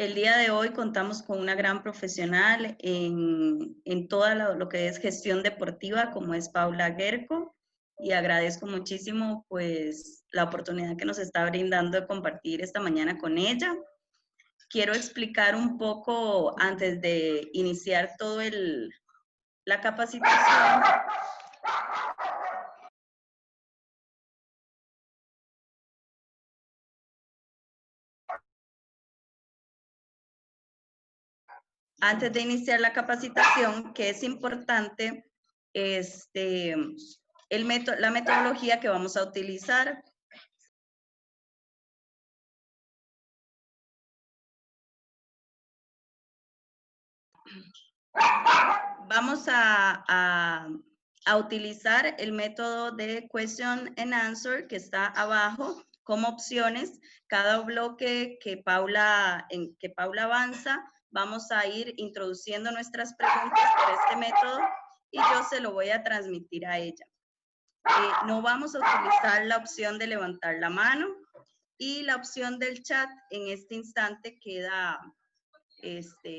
El día de hoy contamos con una gran profesional en toda lo que es gestión deportiva, como es Paula Guerco, y agradezco muchísimo pues la oportunidad que nos está brindando de compartir esta mañana con ella. Quiero explicar un poco antes de iniciar la capacitación. Antes de iniciar la capacitación, que es importante la metodología que vamos a utilizar. Vamos a utilizar el método de Question and Answer que está abajo como opciones. Cada bloque que Paula avanza, vamos a ir introduciendo nuestras preguntas por este método y yo se lo voy a transmitir a ella. No vamos a utilizar la opción de levantar la mano y la opción del chat en este instante queda...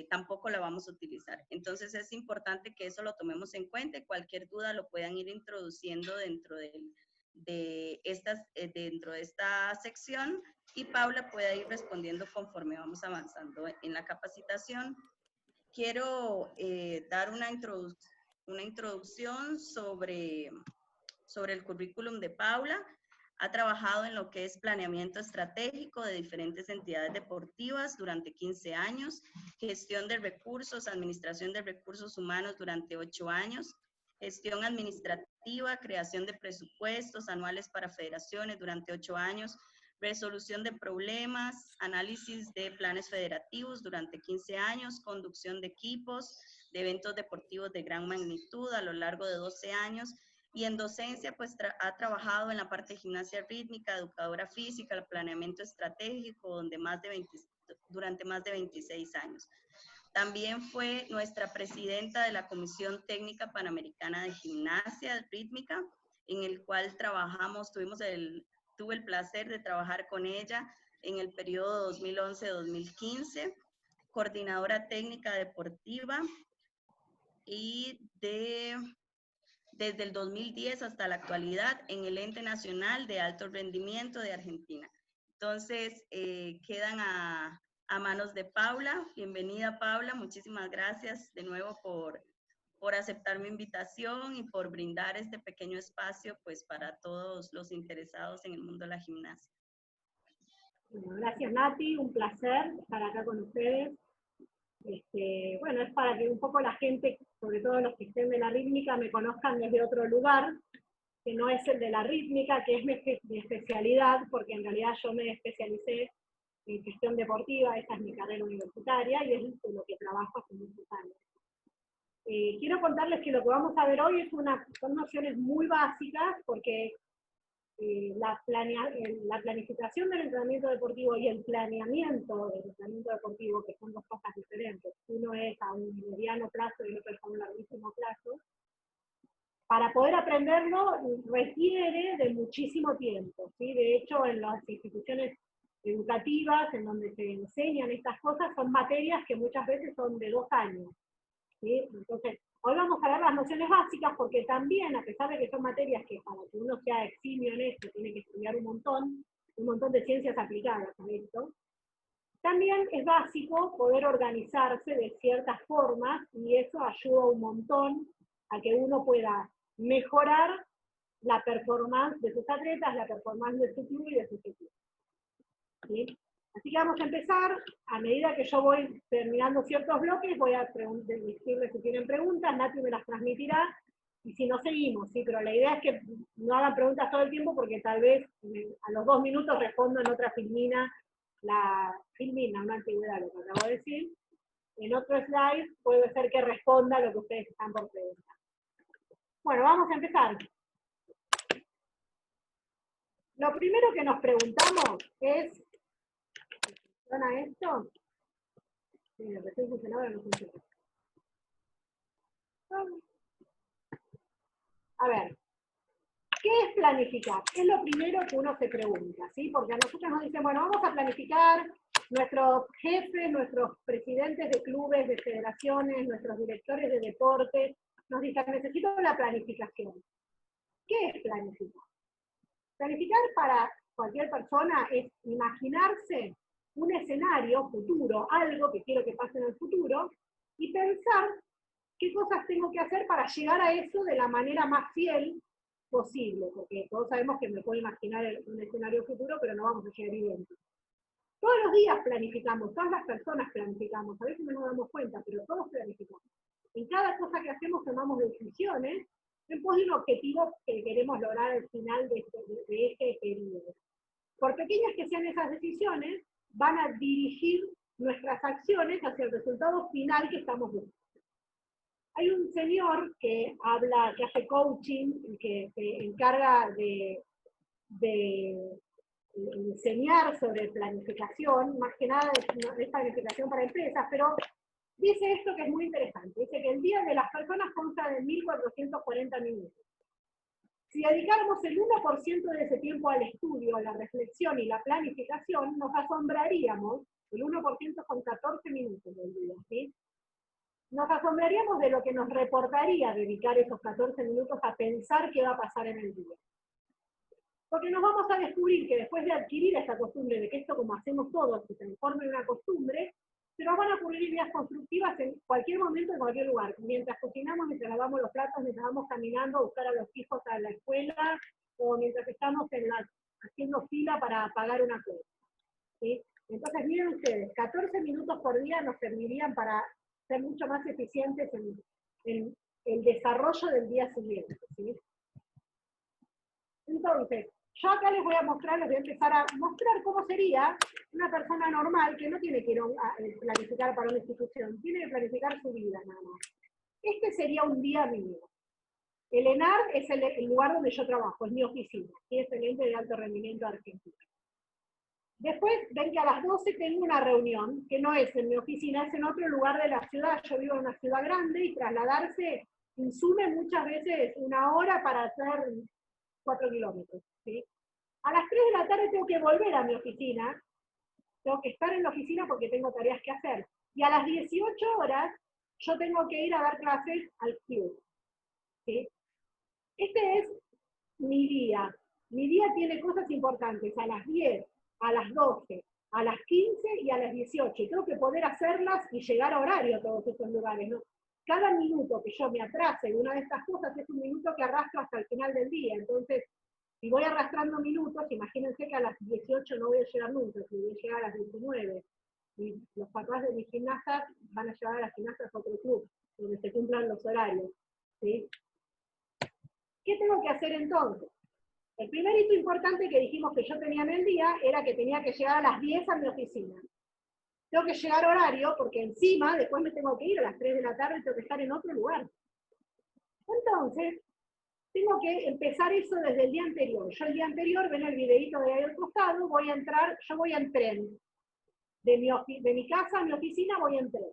tampoco la vamos a utilizar. Entonces es importante que eso lo tomemos en cuenta y cualquier duda lo puedan ir introduciendo dentro de esta sección y Paula pueda ir respondiendo conforme vamos avanzando en la capacitación. Quiero dar una introducción sobre el currículum de Paula. Ha trabajado en lo que es planeamiento estratégico de diferentes entidades deportivas durante 15 años, gestión de recursos, administración de recursos humanos durante 8 años, gestión administrativa, creación de presupuestos anuales para federaciones durante 8 años, resolución de problemas, análisis de planes federativos durante 15 años, conducción de equipos, de eventos deportivos de gran magnitud a lo largo de 12 años, y en docencia pues ha trabajado en la parte de gimnasia rítmica, educadora física, el planeamiento estratégico durante más de 26 años. También fue nuestra presidenta de la Comisión Técnica Panamericana de Gimnasia Rítmica, en el cual tuve el placer de trabajar con ella en el periodo 2011-2015, coordinadora técnica deportiva y desde el 2010 hasta la actualidad en el Ente Nacional de Alto Rendimiento de Argentina. Entonces, quedan a manos de Paula. Bienvenida, Paula. Muchísimas gracias de nuevo por aceptar mi invitación y por brindar este pequeño espacio pues, para todos los interesados en el mundo de la gimnasia. Bueno, gracias, Nati. Un placer estar acá con ustedes. Bueno, es para que un poco la gente, sobre todo los que estén de la rítmica, me conozcan desde otro lugar, que no es el de la rítmica, que es mi especialidad, porque en realidad yo me especialicé en gestión deportiva, esa es mi carrera universitaria, y es lo que trabajo hace muchos años. Quiero contarles que lo que vamos a ver hoy son nociones muy básicas, porque la planificación del entrenamiento deportivo y el planeamiento del entrenamiento deportivo, que son dos cosas diferentes, uno es a un mediano plazo y otro es a un larguísimo plazo, para poder aprenderlo requiere de muchísimo tiempo, ¿sí? De hecho, en las instituciones educativas, en donde se enseñan estas cosas, son materias que muchas veces son de 2 años, ¿sí? Entonces, hoy vamos a ver las nociones básicas, porque también, a pesar de que son materias que para que uno sea eximio en esto, tiene que estudiar un montón de ciencias aplicadas a esto, también es básico poder organizarse de ciertas formas, y eso ayuda un montón a que uno pueda mejorar la performance de sus atletas, la performance de su club y de sus equipos. ¿Sí? Así que vamos a empezar. A medida que yo voy terminando ciertos bloques, voy a decirles si tienen preguntas, Nati me las transmitirá, y si no, seguimos, ¿sí? Pero la idea es que no hagan preguntas todo el tiempo, porque tal vez a los 2 minutos respondo en otra filmina, una antigüedad, lo que acabo de decir. En otro slide puede ser que responda lo que ustedes están por preguntar. Bueno, vamos a empezar. Lo primero que nos preguntamos es, ¿funciona esto? Sí, recién funcionaba, no funciona. A ver, ¿qué es planificar? Es lo primero que uno se pregunta, ¿sí? Porque a nosotros nos dicen, bueno, vamos a planificar nuestros jefes, nuestros presidentes de clubes, de federaciones, nuestros directores de deportes, nos dicen, necesito la planificación. ¿Qué es planificar? Planificar para cualquier persona es imaginarse un escenario futuro, algo que quiero que pase en el futuro, y pensar qué cosas tengo que hacer para llegar a eso de la manera más fiel posible, porque todos sabemos que me puedo imaginar un escenario futuro, pero no vamos a llegar idénticos. Todos los días planificamos, todas las personas planificamos, a veces no nos damos cuenta, pero todos planificamos. En cada cosa que hacemos tomamos decisiones en pos de un objetivo que queremos lograr al final de este periodo. Por pequeñas que sean esas decisiones, van a dirigir nuestras acciones hacia el resultado final que estamos buscando. Hay un señor que habla, que hace coaching, que se encarga de enseñar sobre planificación, más que nada es planificación para empresas, pero dice esto que es muy interesante. Dice que el día de las personas consta de 1440 minutos. Si dedicáramos el 1% de ese tiempo al estudio, a la reflexión y la planificación, nos asombraríamos, el 1% son 14 minutos del día, ¿sí? Nos asombraríamos de lo que nos reportaría dedicar esos 14 minutos a pensar qué va a pasar en el día. Porque nos vamos a descubrir que después de adquirir esta costumbre, de que esto como hacemos todos, se transforme en una costumbre, se nos van a ocurrir ideas constructivas en cualquier momento, en cualquier lugar. Mientras cocinamos, mientras lavamos los platos, mientras vamos caminando a buscar a los hijos a la escuela, o mientras estamos haciendo fila para pagar una cuenta, ¿sí? Entonces, miren ustedes, 14 minutos por día nos servirían para ser mucho más eficientes en el desarrollo del día siguiente, ¿sí? Entonces, yo acá les voy a mostrar, les voy a empezar a mostrar cómo sería una persona normal que no tiene que ir a planificar para una institución, tiene que planificar su vida nada más. Este sería un día mío. El ENAR es el lugar donde yo trabajo, es mi oficina, y es el ente de alto rendimiento de Argentina. Después ven que a las 12 tengo una reunión, que no es en mi oficina, es en otro lugar de la ciudad. Yo vivo en una ciudad grande y trasladarse consume muchas veces una hora para hacer 4 kilómetros, ¿sí? A las 3 de la tarde tengo que volver a mi oficina, tengo que estar en la oficina porque tengo tareas que hacer. Y a las 18 horas yo tengo que ir a dar clases al club, ¿sí? Este es mi día. Mi día tiene cosas importantes a las 10, a las 12, a las 15 y a las 18. Y tengo que poder hacerlas y llegar a horario a todos estos lugares, ¿no? Cada minuto que yo me atrase de una de estas cosas es un minuto que arrastro hasta el final del día. Entonces, si voy arrastrando minutos, imagínense que a las 18 no voy a llegar nunca, si voy a llegar a las 19. Y los papás de mis gimnastas van a llevar a las gimnastas a otro club, donde se cumplan los horarios, ¿sí? ¿Qué tengo que hacer entonces? El primer hito importante que dijimos que yo tenía en el día era que tenía que llegar a las 10 a mi oficina. Tengo que llegar a horario, porque encima después me tengo que ir a las 3 de la tarde y tengo que estar en otro lugar. Entonces, tengo que empezar eso desde el día anterior. Yo el día anterior, ven el videito de ahí al costado, voy a entrar, yo voy en tren. De mi casa a mi oficina voy en tren.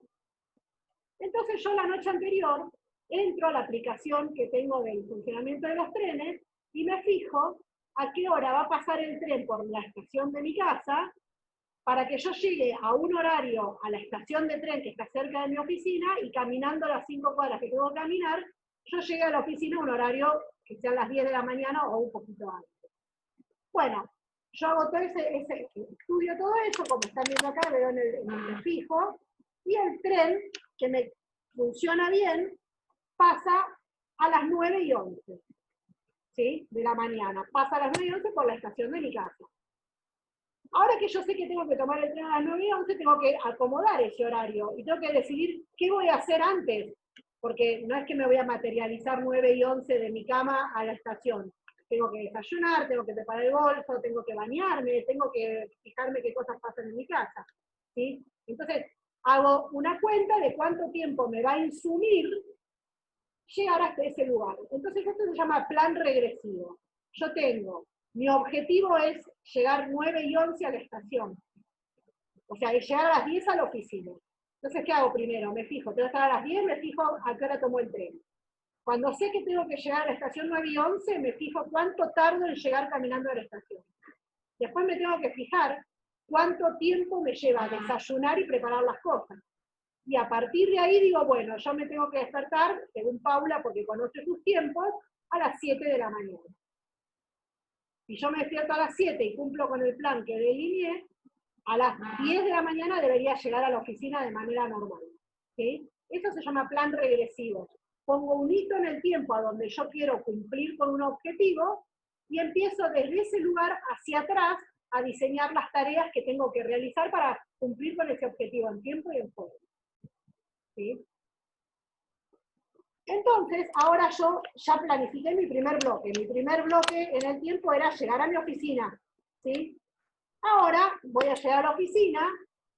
Entonces yo la noche anterior entro a la aplicación que tengo del funcionamiento de los trenes y me fijo a qué hora va a pasar el tren por la estación de mi casa para que yo llegue a un horario a la estación de tren que está cerca de mi oficina y caminando las 5 cuadras que tengo que caminar, yo llegué a la oficina a un horario que sea a las 10 de la mañana o un poquito antes. Bueno, yo hago todo estudio todo eso, como están viendo acá, veo en el fijo, y el tren, que me funciona bien, pasa a las 9:11, ¿sí? De la mañana. Pasa a las 9:11 por la estación de mi casa. Ahora que yo sé que tengo que tomar el tren a las 9:11, tengo que acomodar ese horario y tengo que decidir qué voy a hacer antes, porque no es que me voy a materializar 9:11 de mi cama a la estación. Tengo que desayunar, tengo que preparar el bolso, tengo que bañarme, tengo que fijarme qué cosas pasan en mi casa, ¿sí? Entonces, hago una cuenta de cuánto tiempo me va a insumir llegar hasta ese lugar. Entonces, esto se llama plan regresivo. Yo tengo, mi objetivo es llegar 9:11 a la estación. O sea, llegar a las 10 a la oficina. Entonces, ¿qué hago primero? Me fijo, tengo que estar a las 10, me fijo a qué hora tomo el tren. Cuando sé que tengo que llegar a la estación 9:11, me fijo cuánto tardo en llegar caminando a la estación. Después me tengo que fijar cuánto tiempo me lleva desayunar y preparar las cosas. Y a partir de ahí digo, bueno, yo me tengo que despertar, según Paula, porque conoce sus tiempos, a las 7 de la mañana. Si yo me despierto a las 7 y cumplo con el plan que delineé, a las 10 de la mañana debería llegar a la oficina de manera normal. ¿Sí? Eso se llama plan regresivo. Pongo un hito en el tiempo a donde yo quiero cumplir con un objetivo y empiezo desde ese lugar hacia atrás a diseñar las tareas que tengo que realizar para cumplir con ese objetivo en tiempo y en forma. ¿Sí? Entonces, ahora yo ya planifiqué mi primer bloque. Mi primer bloque en el tiempo era llegar a mi oficina. ¿Sí? Ahora voy a llegar a la oficina,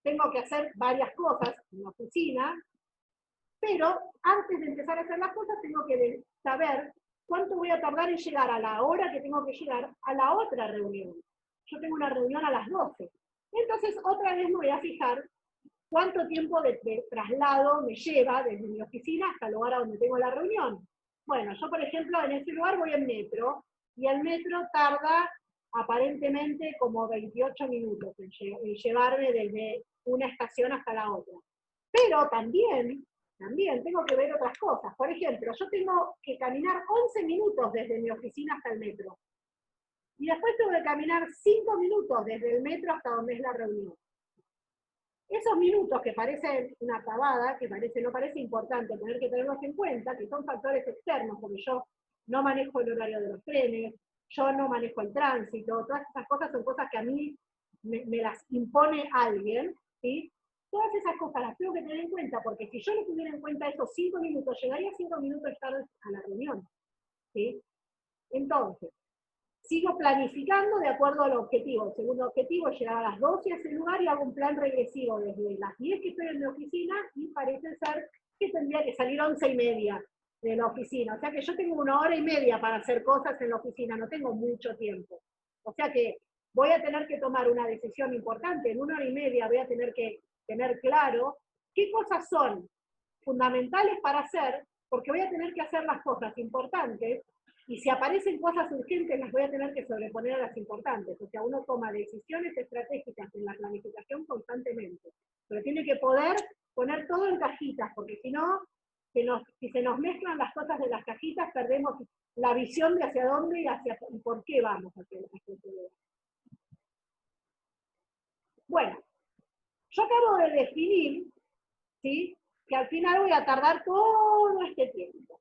tengo que hacer varias cosas en la oficina, pero antes de empezar a hacer las cosas tengo que saber cuánto voy a tardar en llegar a la hora que tengo que llegar a la otra reunión. Yo tengo una reunión a las 12. Entonces, otra vez me voy a fijar cuánto tiempo de traslado me lleva desde mi oficina hasta el lugar a donde tengo la reunión. Bueno, yo por ejemplo en ese lugar voy en metro, y el metro tarda aparentemente como 28 minutos en llevarme desde una estación hasta la otra. Pero también tengo que ver otras cosas. Por ejemplo, yo tengo que caminar 11 minutos desde mi oficina hasta el metro. Y después tengo que caminar 5 minutos desde el metro hasta donde es la reunión. Esos minutos que parecen una pavada, que no parece importante tener que tenerlos en cuenta, que son factores externos, porque yo no manejo el horario de los trenes, yo no manejo el tránsito, todas esas cosas son cosas que a mí me las impone alguien, ¿sí? Todas esas cosas las tengo que tener en cuenta, porque si yo no tuviera en cuenta esos 5 minutos, llegaría 5 minutos tarde a la reunión, ¿sí? Entonces, sigo planificando de acuerdo al objetivo. El segundo objetivo es llegar a las 12 a ese lugar y hago un plan regresivo desde las 10 que estoy en mi oficina y parece ser que tendría que salir 11:30 de la oficina. O sea que yo tengo 1 hora y media para hacer cosas en la oficina, no tengo mucho tiempo. O sea que voy a tener que tomar una decisión importante. En 1 hora y media voy a tener que tener claro qué cosas son fundamentales para hacer, porque voy a tener que hacer las cosas importantes. Y si aparecen cosas urgentes, las voy a tener que sobreponer a las importantes. O sea, uno toma decisiones estratégicas en la planificación constantemente. Pero tiene que poder poner todo en cajitas, porque si no, si se nos mezclan las cosas de las cajitas, perdemos la visión de hacia dónde y por qué vamos hacia ese lugar. Bueno, yo acabo de definir, ¿sí?, que al final voy a tardar todo este tiempo.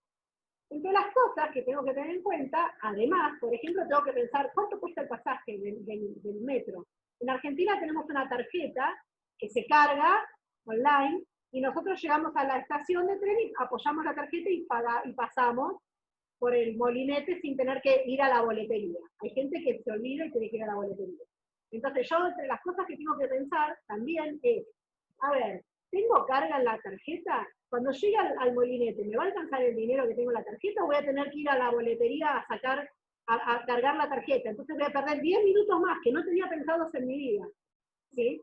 Entre las cosas que tengo que tener en cuenta, además, por ejemplo, tengo que pensar cuánto cuesta el pasaje del metro. En Argentina tenemos una tarjeta que se carga online y nosotros llegamos a la estación de tren y apoyamos la tarjeta y pasamos por el molinete sin tener que ir a la boletería. Hay gente que se olvida y tiene que ir a la boletería. Entonces yo, entre las cosas que tengo que pensar también es, a ver, ¿tengo carga en la tarjeta? Cuando llegue al molinete, ¿me va a alcanzar el dinero que tengo en la tarjeta o voy a tener que ir a la boletería a cargar la tarjeta? Entonces voy a perder 10 minutos más que no tenía pensados en mi vida. ¿Sí?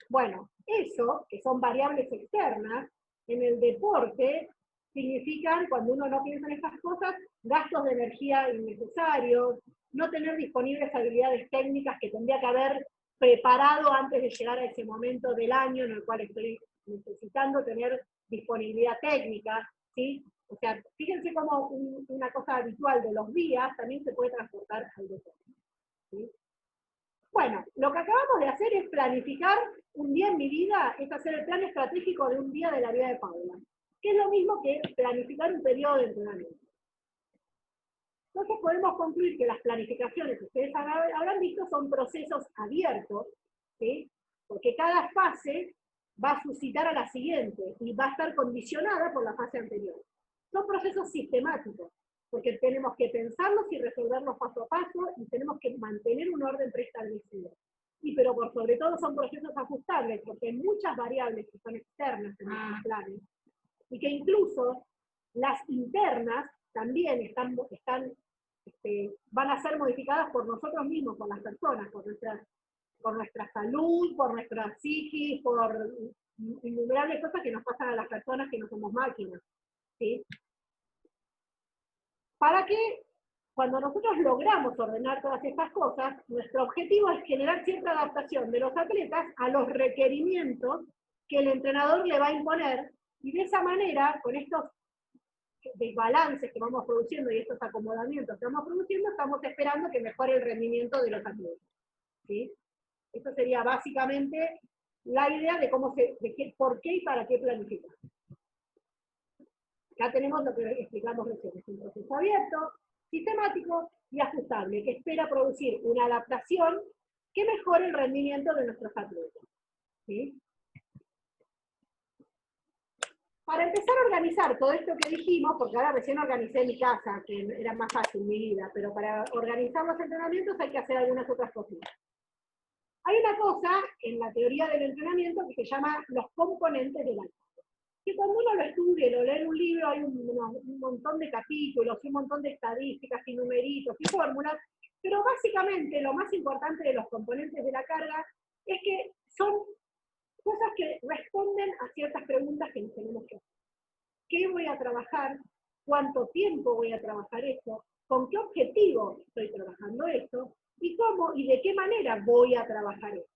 Bueno, eso, que son variables externas, en el deporte significan, cuando uno no piensa en estas cosas, gastos de energía innecesarios, no tener disponibles habilidades técnicas que tendría que haber preparado antes de llegar a ese momento del año en el cual estoy necesitando tener disponibilidad técnica, ¿sí? O sea, fíjense cómo una cosa habitual de los días también se puede transportar al deporte, ¿sí? Bueno, lo que acabamos de hacer es planificar un día en mi vida, es hacer el plan estratégico de un día de la vida de Paula, que es lo mismo que planificar un periodo de entrenamiento. Entonces podemos concluir que las planificaciones que ustedes habrán visto son procesos abiertos, ¿sí? Porque cada fase va a suscitar a la siguiente y va a estar condicionada por la fase anterior. Son procesos sistemáticos, porque tenemos que pensarlos y resolverlos paso a paso y tenemos que mantener un orden preestablecido. Pero por sobre todo son procesos ajustables, porque hay muchas variables que son externas en nuestros planes, y que incluso las internas también van a ser modificadas por nosotros mismos, por las personas, por nuestra salud, por nuestra psiquis, por innumerables cosas que nos pasan a las personas que no somos máquinas, ¿sí? ¿Para qué cuando nosotros logramos ordenar todas estas cosas, nuestro objetivo es generar cierta adaptación de los atletas a los requerimientos que el entrenador le va a imponer, y de esa manera, con estos desbalances que vamos produciendo y estos acomodamientos que vamos produciendo, estamos esperando que mejore el rendimiento de los atletas. ¿Sí? Eso sería básicamente la idea de por qué y para qué planificar. Ya tenemos lo que explicamos recién, es un proceso abierto, sistemático y ajustable, que espera producir una adaptación que mejore el rendimiento de nuestros atletas. ¿Sí? Para empezar a organizar todo esto que dijimos, porque ahora recién organicé mi casa, que era más fácil mi vida, pero para organizar los entrenamientos hay que hacer algunas otras cositas. Hay una cosa en la teoría del entrenamiento que se llama los componentes de la carga, que cuando uno lo estudia, lo lee en un libro, hay un montón de capítulos, un montón de estadísticas y numeritos y fórmulas, pero básicamente lo más importante de los componentes de la carga es que son cosas que responden a ciertas preguntas que nos tenemos que hacer. ¿Qué voy a trabajar? ¿Cuánto tiempo voy a trabajar esto? ¿Con qué objetivo estoy trabajando esto? ¿Y cómo y de qué manera voy a trabajar esto?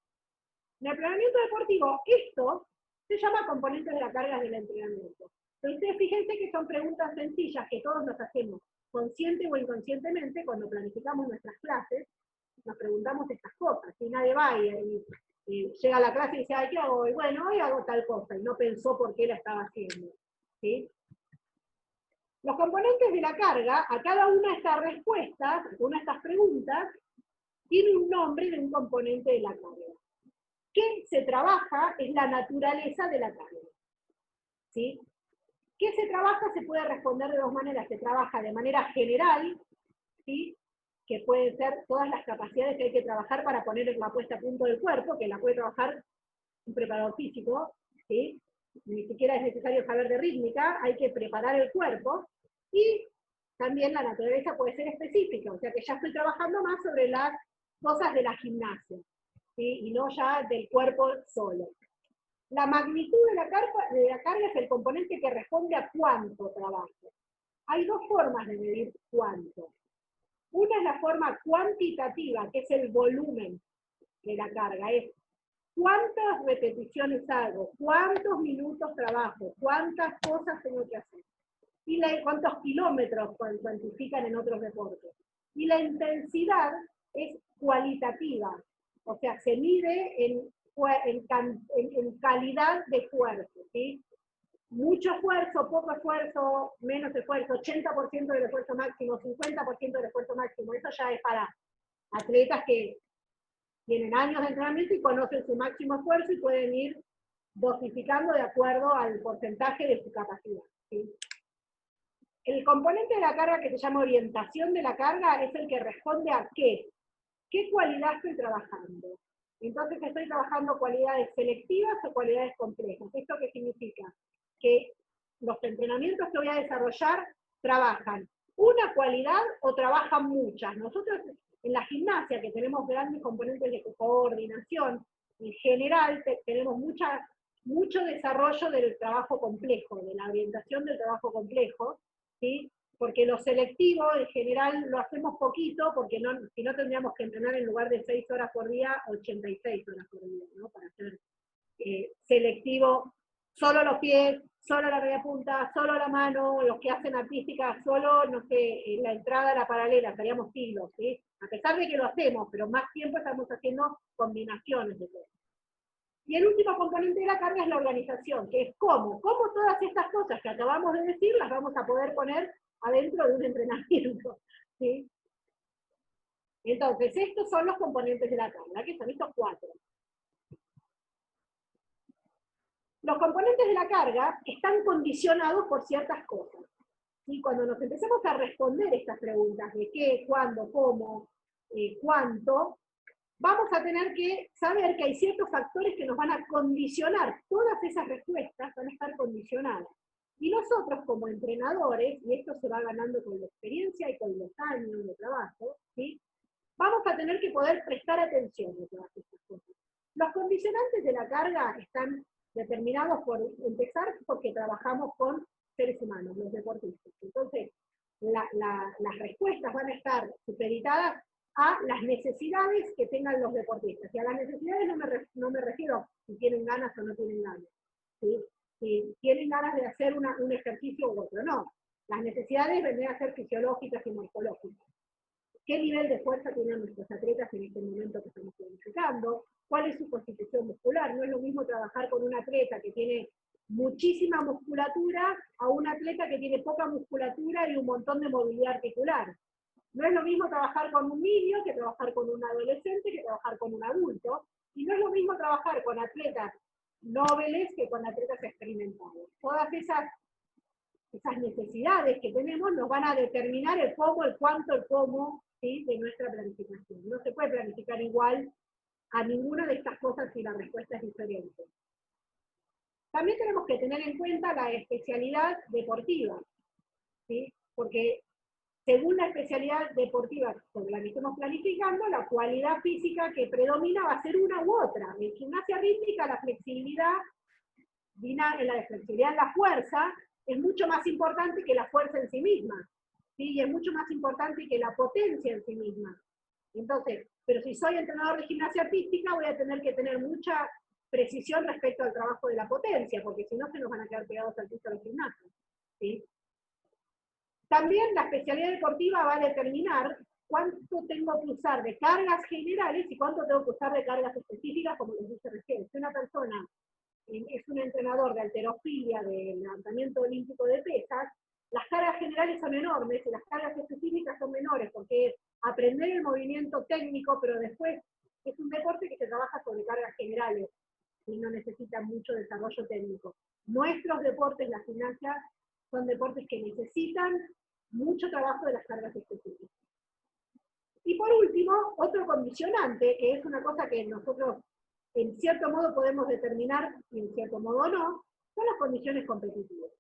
En el entrenamiento deportivo, esto se llama componentes de la carga del entrenamiento. Pero ustedes fíjense que son preguntas sencillas que todos nos hacemos, consciente o inconscientemente, cuando planificamos nuestras clases, nos preguntamos estas cosas. Si nadie va y llega a la clase y dice, ay, ¿qué hago hoy? Bueno, hoy hago tal cosa, y no pensó por qué la estaba haciendo. ¿Sí? Los componentes de la carga, a cada una de estas respuestas, a una de estas preguntas, tiene un nombre de un componente de la carga. ¿Qué se trabaja? Es la naturaleza de la carga. ¿Sí? ¿Qué se trabaja? Se puede responder de dos maneras. Se trabaja de manera general, ¿sí? Que pueden ser todas las capacidades que hay que trabajar para poner la puesta a punto del cuerpo, que la puede trabajar un preparador físico, ¿sí? Ni siquiera es necesario saber de rítmica, hay que preparar el cuerpo, y también la naturaleza puede ser específica, o sea que ya estoy trabajando más sobre las cosas de la gimnasia, ¿sí? Y no ya del cuerpo solo. La magnitud de la carga es el componente que responde a cuánto trabajo. Hay dos formas de medir cuánto. Una es la forma cuantitativa, que es el volumen de la carga, es cuántas repeticiones hago, cuántos minutos trabajo, cuántas cosas tengo que hacer, y cuántos kilómetros cuantifican en otros deportes. Y la intensidad es cualitativa, o sea, se mide en calidad de esfuerzo, ¿sí? Mucho esfuerzo, poco esfuerzo, menos esfuerzo, 80% del esfuerzo máximo, 50% del esfuerzo máximo, eso ya es para atletas que tienen años de entrenamiento y conocen su máximo esfuerzo y pueden ir dosificando de acuerdo al porcentaje de su capacidad. ¿Sí? El componente de la carga que se llama orientación de la carga es el que responde a qué cualidad estoy trabajando. Entonces, ¿estoy trabajando cualidades selectivas o cualidades complejas? ¿Esto qué significa? Que los entrenamientos que voy a desarrollar trabajan una cualidad o trabajan muchas. Nosotros en la gimnasia, que tenemos grandes componentes de coordinación, en general tenemos mucho desarrollo del trabajo complejo, de la orientación del trabajo complejo, ¿sí? Porque lo selectivo en general lo hacemos poquito, porque si no tendríamos que entrenar en lugar de 6 horas por día, 86 horas por día, ¿no? Para hacer selectivo, solo los pies, solo la media punta, solo la mano, los que hacen artística, solo, no sé, la entrada a la paralela, estaríamos siglos, ¿sí? A pesar de que lo hacemos, pero más tiempo estamos haciendo combinaciones de todo. Y el último componente de la carga es la organización, que es cómo todas estas cosas que acabamos de decir las vamos a poder poner adentro de un entrenamiento, ¿sí? Entonces, estos son los componentes de la carga, que son estos 4. Los componentes de la carga están condicionados por ciertas cosas. Y cuando nos empecemos a responder estas preguntas de qué, cuándo, cómo, cuánto, vamos a tener que saber que hay ciertos factores que nos van a condicionar. Todas esas respuestas van a estar condicionadas. Y nosotros como entrenadores, y esto se va ganando con la experiencia y con los años de trabajo, ¿sí? Vamos a tener que poder prestar atención a todas estas cosas. Los condicionantes de la carga están determinados por empezar porque trabajamos con seres humanos, los deportistas. Entonces, las respuestas van a estar supeditadas a las necesidades que tengan los deportistas. Y a las necesidades no me refiero a si tienen ganas o no tienen ganas, ¿sí? Si tienen ganas de hacer un ejercicio u otro, no. Las necesidades vendrían a ser fisiológicas y morfológicas. ¿Qué nivel de fuerza tienen nuestros atletas en este momento que estamos planificando? ¿Cuál es su constitución muscular? No es lo mismo trabajar con un atleta que tiene muchísima musculatura a un atleta que tiene poca musculatura y un montón de movilidad articular. No es lo mismo trabajar con un niño que trabajar con un adolescente que trabajar con un adulto. Y no es lo mismo trabajar con atletas nobles que con atletas experimentados. Todas esas necesidades que tenemos nos van a determinar el cómo, el cuánto, el cómo, ¿sí?, de nuestra planificación. No se puede planificar igual a ninguna de estas cosas si la respuesta es diferente. También tenemos que tener en cuenta la especialidad deportiva, ¿sí? Porque según la especialidad deportiva sobre la que estemos planificando, la cualidad física que predomina va a ser una u otra. En gimnasia rítmica, la flexibilidad en la fuerza es mucho más importante que la fuerza en sí misma, ¿sí? Y es mucho más importante que la potencia en sí misma. Entonces, pero si soy entrenador de gimnasia artística, voy a tener que tener mucha precisión respecto al trabajo de la potencia, porque si no se nos van a quedar pegados al piso de los gimnasios, ¿sí? También la especialidad deportiva va a determinar cuánto tengo que usar de cargas generales y cuánto tengo que usar de cargas específicas, como les dije recién. Si una persona es un entrenador de halterofilia, de levantamiento olímpico de pesas, las cargas generales son enormes y las cargas específicas son menores, porque es aprender el movimiento técnico, pero después es un deporte que se trabaja sobre cargas generales y no necesita mucho desarrollo técnico. Nuestros deportes, la gimnasia, son deportes que necesitan mucho trabajo de las cargas específicas. Y por último, otro condicionante, que es una cosa que nosotros en cierto modo podemos determinar y en cierto modo no, son las condiciones competitivas.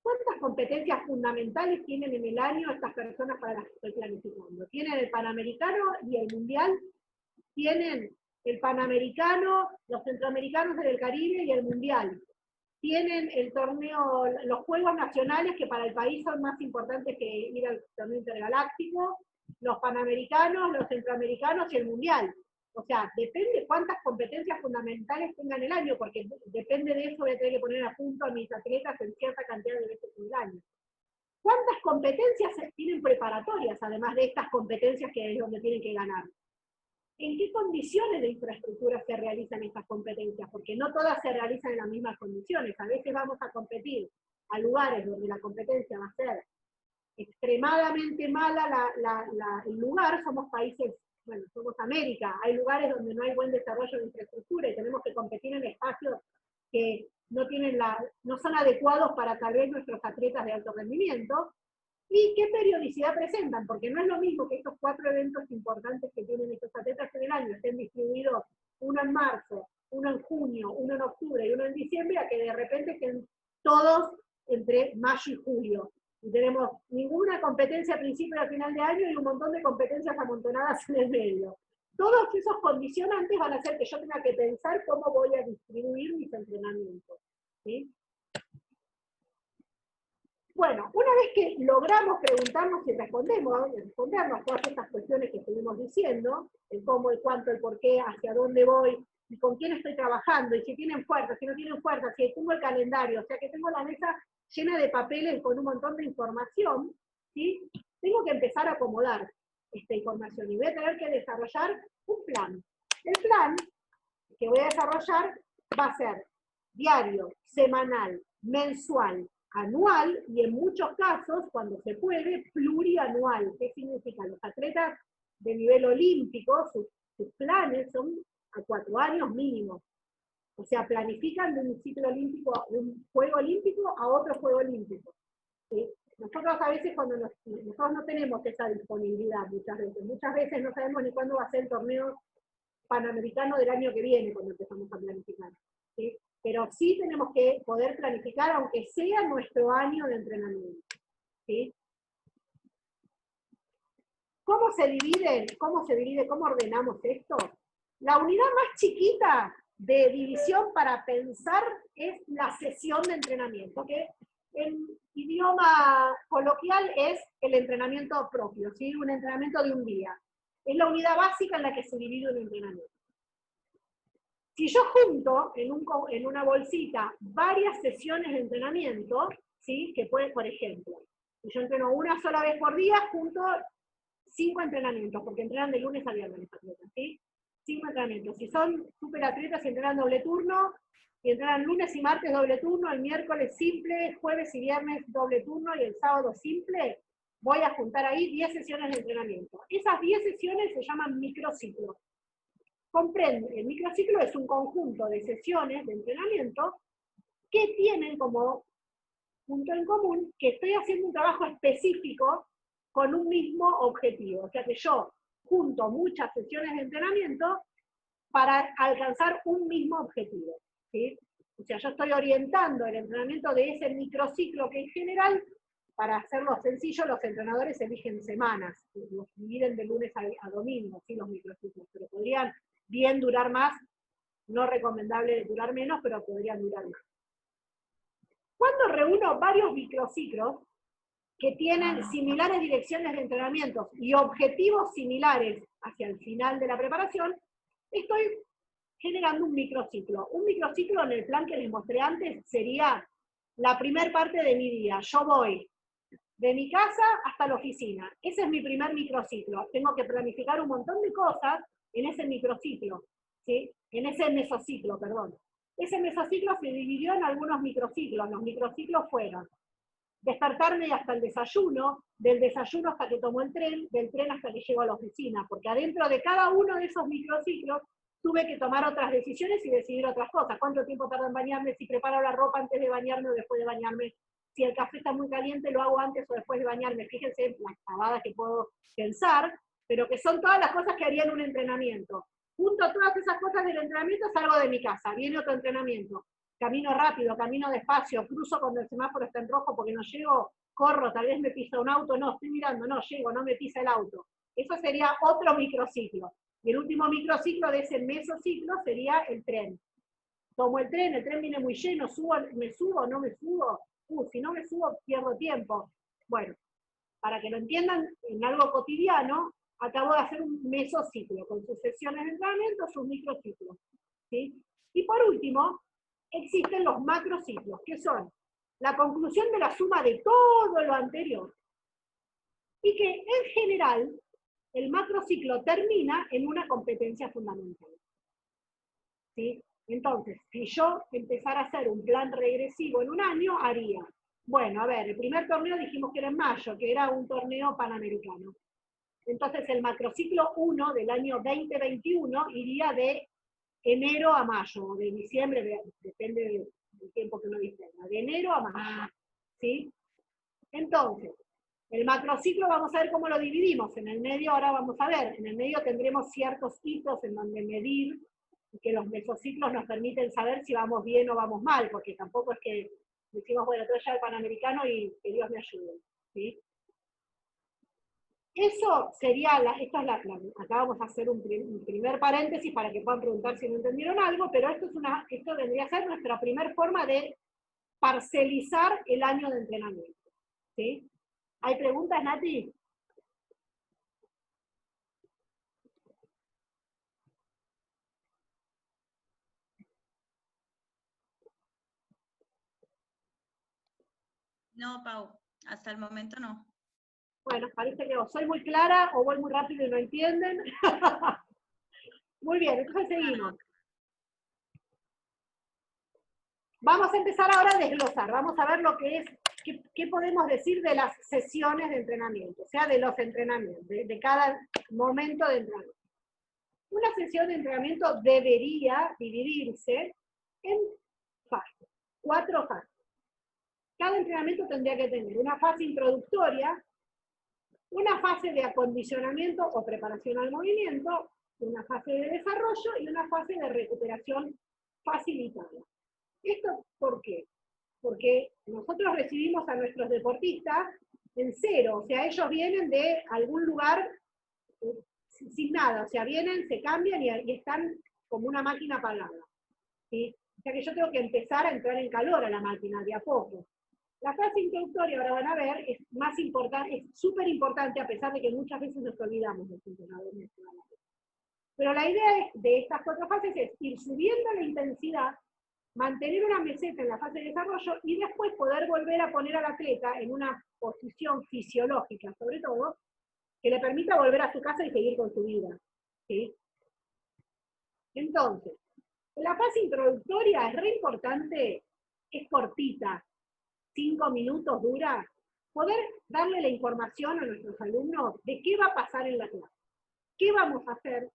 ¿Cuántas competencias fundamentales tienen en el año estas personas para las que estoy planificando? ¿Tienen el Panamericano y el Mundial? ¿Tienen el Panamericano, los Centroamericanos del Caribe y el Mundial? ¿Tienen el torneo, los Juegos Nacionales, que para el país son más importantes que ir al torneo intergaláctico, los Panamericanos, los Centroamericanos y el Mundial? O sea, depende cuántas competencias fundamentales tengan el año, porque depende de eso voy a tener que poner a punto a mis atletas en cierta cantidad de veces en el año. ¿Cuántas competencias tienen preparatorias, además de estas competencias que es donde tienen que ganar? ¿En qué condiciones de infraestructura se realizan estas competencias? Porque no todas se realizan en las mismas condiciones. A veces vamos a competir a lugares donde la competencia va a ser extremadamente mala el lugar. Somos países, bueno, somos América, hay lugares donde no hay buen desarrollo de infraestructura y tenemos que competir en espacios que no son adecuados para tal vez nuestros atletas de alto rendimiento. ¿Y qué periodicidad presentan? Porque no es lo mismo que estos 4 eventos importantes que tienen estos atletas en el año estén distribuidos uno en marzo, uno en junio, uno en octubre y uno en diciembre, a que de repente estén todos entre mayo y julio. Y tenemos ninguna competencia a principio y a final de año y un montón de competencias amontonadas en el medio. Todos esos condicionantes van a hacer que yo tenga que pensar cómo voy a distribuir mis entrenamientos, ¿sí? Bueno, una vez que logramos preguntarnos y respondernos todas estas cuestiones que estuvimos diciendo, el cómo, el cuánto, el por qué, hacia dónde voy, y con quién estoy trabajando, y si tienen fuerza, si no tienen fuerza, si tengo el calendario, o sea que tengo la mesa llena de papeles con un montón de información, ¿sí? Tengo que empezar a acomodar esta información y voy a tener que desarrollar un plan. El plan que voy a desarrollar va a ser diario, semanal, mensual, anual y en muchos casos, cuando se puede, plurianual. ¿Qué significa? Los atletas de nivel olímpico, sus planes son a 4 años mínimo. O sea, planifican de un ciclo olímpico, de un juego olímpico a otro juego olímpico. ¿Sí? Nosotros a veces nosotros no tenemos esa disponibilidad muchas veces no sabemos ni cuándo va a ser el torneo panamericano del año que viene cuando empezamos a planificar, ¿sí? Pero sí tenemos que poder planificar, aunque sea nuestro año de entrenamiento, ¿sí? ¿Cómo se divide, cómo ordenamos esto? La unidad más chiquita de división para pensar es la sesión de entrenamiento, que en idioma coloquial es el entrenamiento propio, ¿sí? Un entrenamiento de un día. Es la unidad básica en la que se divide un entrenamiento. Si yo junto en una bolsita varias sesiones de entrenamiento, ¿sí? Que puede, por ejemplo, si yo entreno una sola vez por día, junto 5 entrenamientos, porque entrenan de lunes a viernes los atletas, ¿sí? 5 entrenamientos. Si son superatletas y entrenan doble turno, y entrenan lunes y martes doble turno, el miércoles simple, jueves y viernes doble turno y el sábado simple, voy a juntar ahí 10 sesiones de entrenamiento. Esas 10 sesiones se llaman microciclos. Comprende, el microciclo es un conjunto de sesiones de entrenamiento que tienen como punto en común que estoy haciendo un trabajo específico con un mismo objetivo. O sea que yo junto muchas sesiones de entrenamiento para alcanzar un mismo objetivo, ¿sí? O sea, yo estoy orientando el entrenamiento de ese microciclo que en general, para hacerlo sencillo, los entrenadores eligen semanas, los dividen de lunes a domingo, ¿sí? Los microciclos, pero podrían bien durar más, no recomendable durar menos, pero podrían durar más. Cuando reúno varios microciclos que tienen similares direcciones de entrenamiento y objetivos similares hacia el final de la preparación, estoy generando un microciclo. Un microciclo en el plan que les mostré antes sería la primer parte de mi día. Yo voy de mi casa hasta la oficina. Ese es mi primer microciclo. Tengo que planificar un montón de cosas en ese microciclo, ¿sí? En ese mesociclo, perdón. Ese mesociclo se dividió en algunos microciclos. Los microciclos fueron despertarme hasta el desayuno, del desayuno hasta que tomo el tren, del tren hasta que llego a la oficina, porque adentro de cada uno de esos microciclos tuve que tomar otras decisiones y decidir otras cosas. ¿Cuánto tiempo tarda en bañarme? Si preparo la ropa antes de bañarme o después de bañarme. Si el café está muy caliente, lo hago antes o después de bañarme. Fíjense las pavadas que puedo pensar, pero que son todas las cosas que haría en un entrenamiento. Junto todas esas cosas del entrenamiento, salgo de mi casa, viene otro entrenamiento. Camino rápido, camino despacio, cruzo cuando el semáforo está en rojo porque no llego, corro, tal vez me pisa un auto, no, estoy mirando, no, llego, no me pisa el auto. Eso sería otro microciclo. Y el último microciclo de ese mesociclo sería el tren. Tomo el tren viene muy lleno, me subo, no me subo. Si no me subo, pierdo tiempo. Bueno, para que lo entiendan en algo cotidiano, acabo de hacer un mesociclo, con sus sesiones de entrenamiento, sus microciclos, ¿sí? Y por último, existen los macrociclos, que son la conclusión de la suma de todo lo anterior, y que en general el macrociclo termina en una competencia fundamental, ¿sí? Entonces, si yo empezara a hacer un plan regresivo en un año, haría, bueno, a ver, el primer torneo dijimos que era en mayo, que era un torneo panamericano. Entonces el macrociclo 1 del año 2021 iría de enero a mayo, o de diciembre, depende del tiempo que uno disponga, de enero a mayo, ¿sí? Entonces, el macrociclo vamos a ver cómo lo dividimos. En el medio, ahora vamos a ver, en el medio tendremos ciertos hitos en donde medir, y que los mesociclos nos permiten saber si vamos bien o vamos mal, porque tampoco es que decimos, bueno, todo ya el Panamericano y que Dios me ayude, ¿sí? Eso sería, acá vamos a hacer un primer paréntesis para que puedan preguntar si no entendieron algo, pero esto vendría a ser nuestra primera forma de parcelizar el año de entrenamiento, ¿sí? ¿Hay preguntas, Nati? No, Pau, hasta el momento no. Bueno, parece que o soy muy clara o voy muy rápido y no entienden. Muy bien, entonces seguimos. Vamos a empezar ahora a desglosar, vamos a ver lo que es, qué podemos decir de las sesiones de entrenamiento, o sea, de los entrenamientos, de cada momento de entrenamiento. Una sesión de entrenamiento debería dividirse en fases, 4 fases. Cada entrenamiento tendría que tener una fase introductoria, una fase de acondicionamiento o preparación al movimiento, una fase de desarrollo y una fase de recuperación facilitada. ¿Esto por qué? Porque nosotros recibimos a nuestros deportistas en cero, o sea, ellos vienen de algún lugar sin nada, o sea, vienen, se cambian y están como una máquina apagada, ¿sí? O sea que yo tengo que empezar a entrar en calor a la máquina de a poco. La fase introductoria, ahora van a ver, es más importante, es súper importante, a pesar de que muchas veces nos olvidamos del entrenador. Pero la idea de estas 4 fases es ir subiendo la intensidad, mantener una meseta en la fase de desarrollo y después poder volver a poner al atleta en una posición fisiológica, sobre todo, que le permita volver a su casa y seguir con su vida. ¿Sí? Entonces, la fase introductoria es re importante, es cortita, 5 minutos dura, poder darle la información a nuestros alumnos de qué va a pasar en la clase, qué vamos a hacer,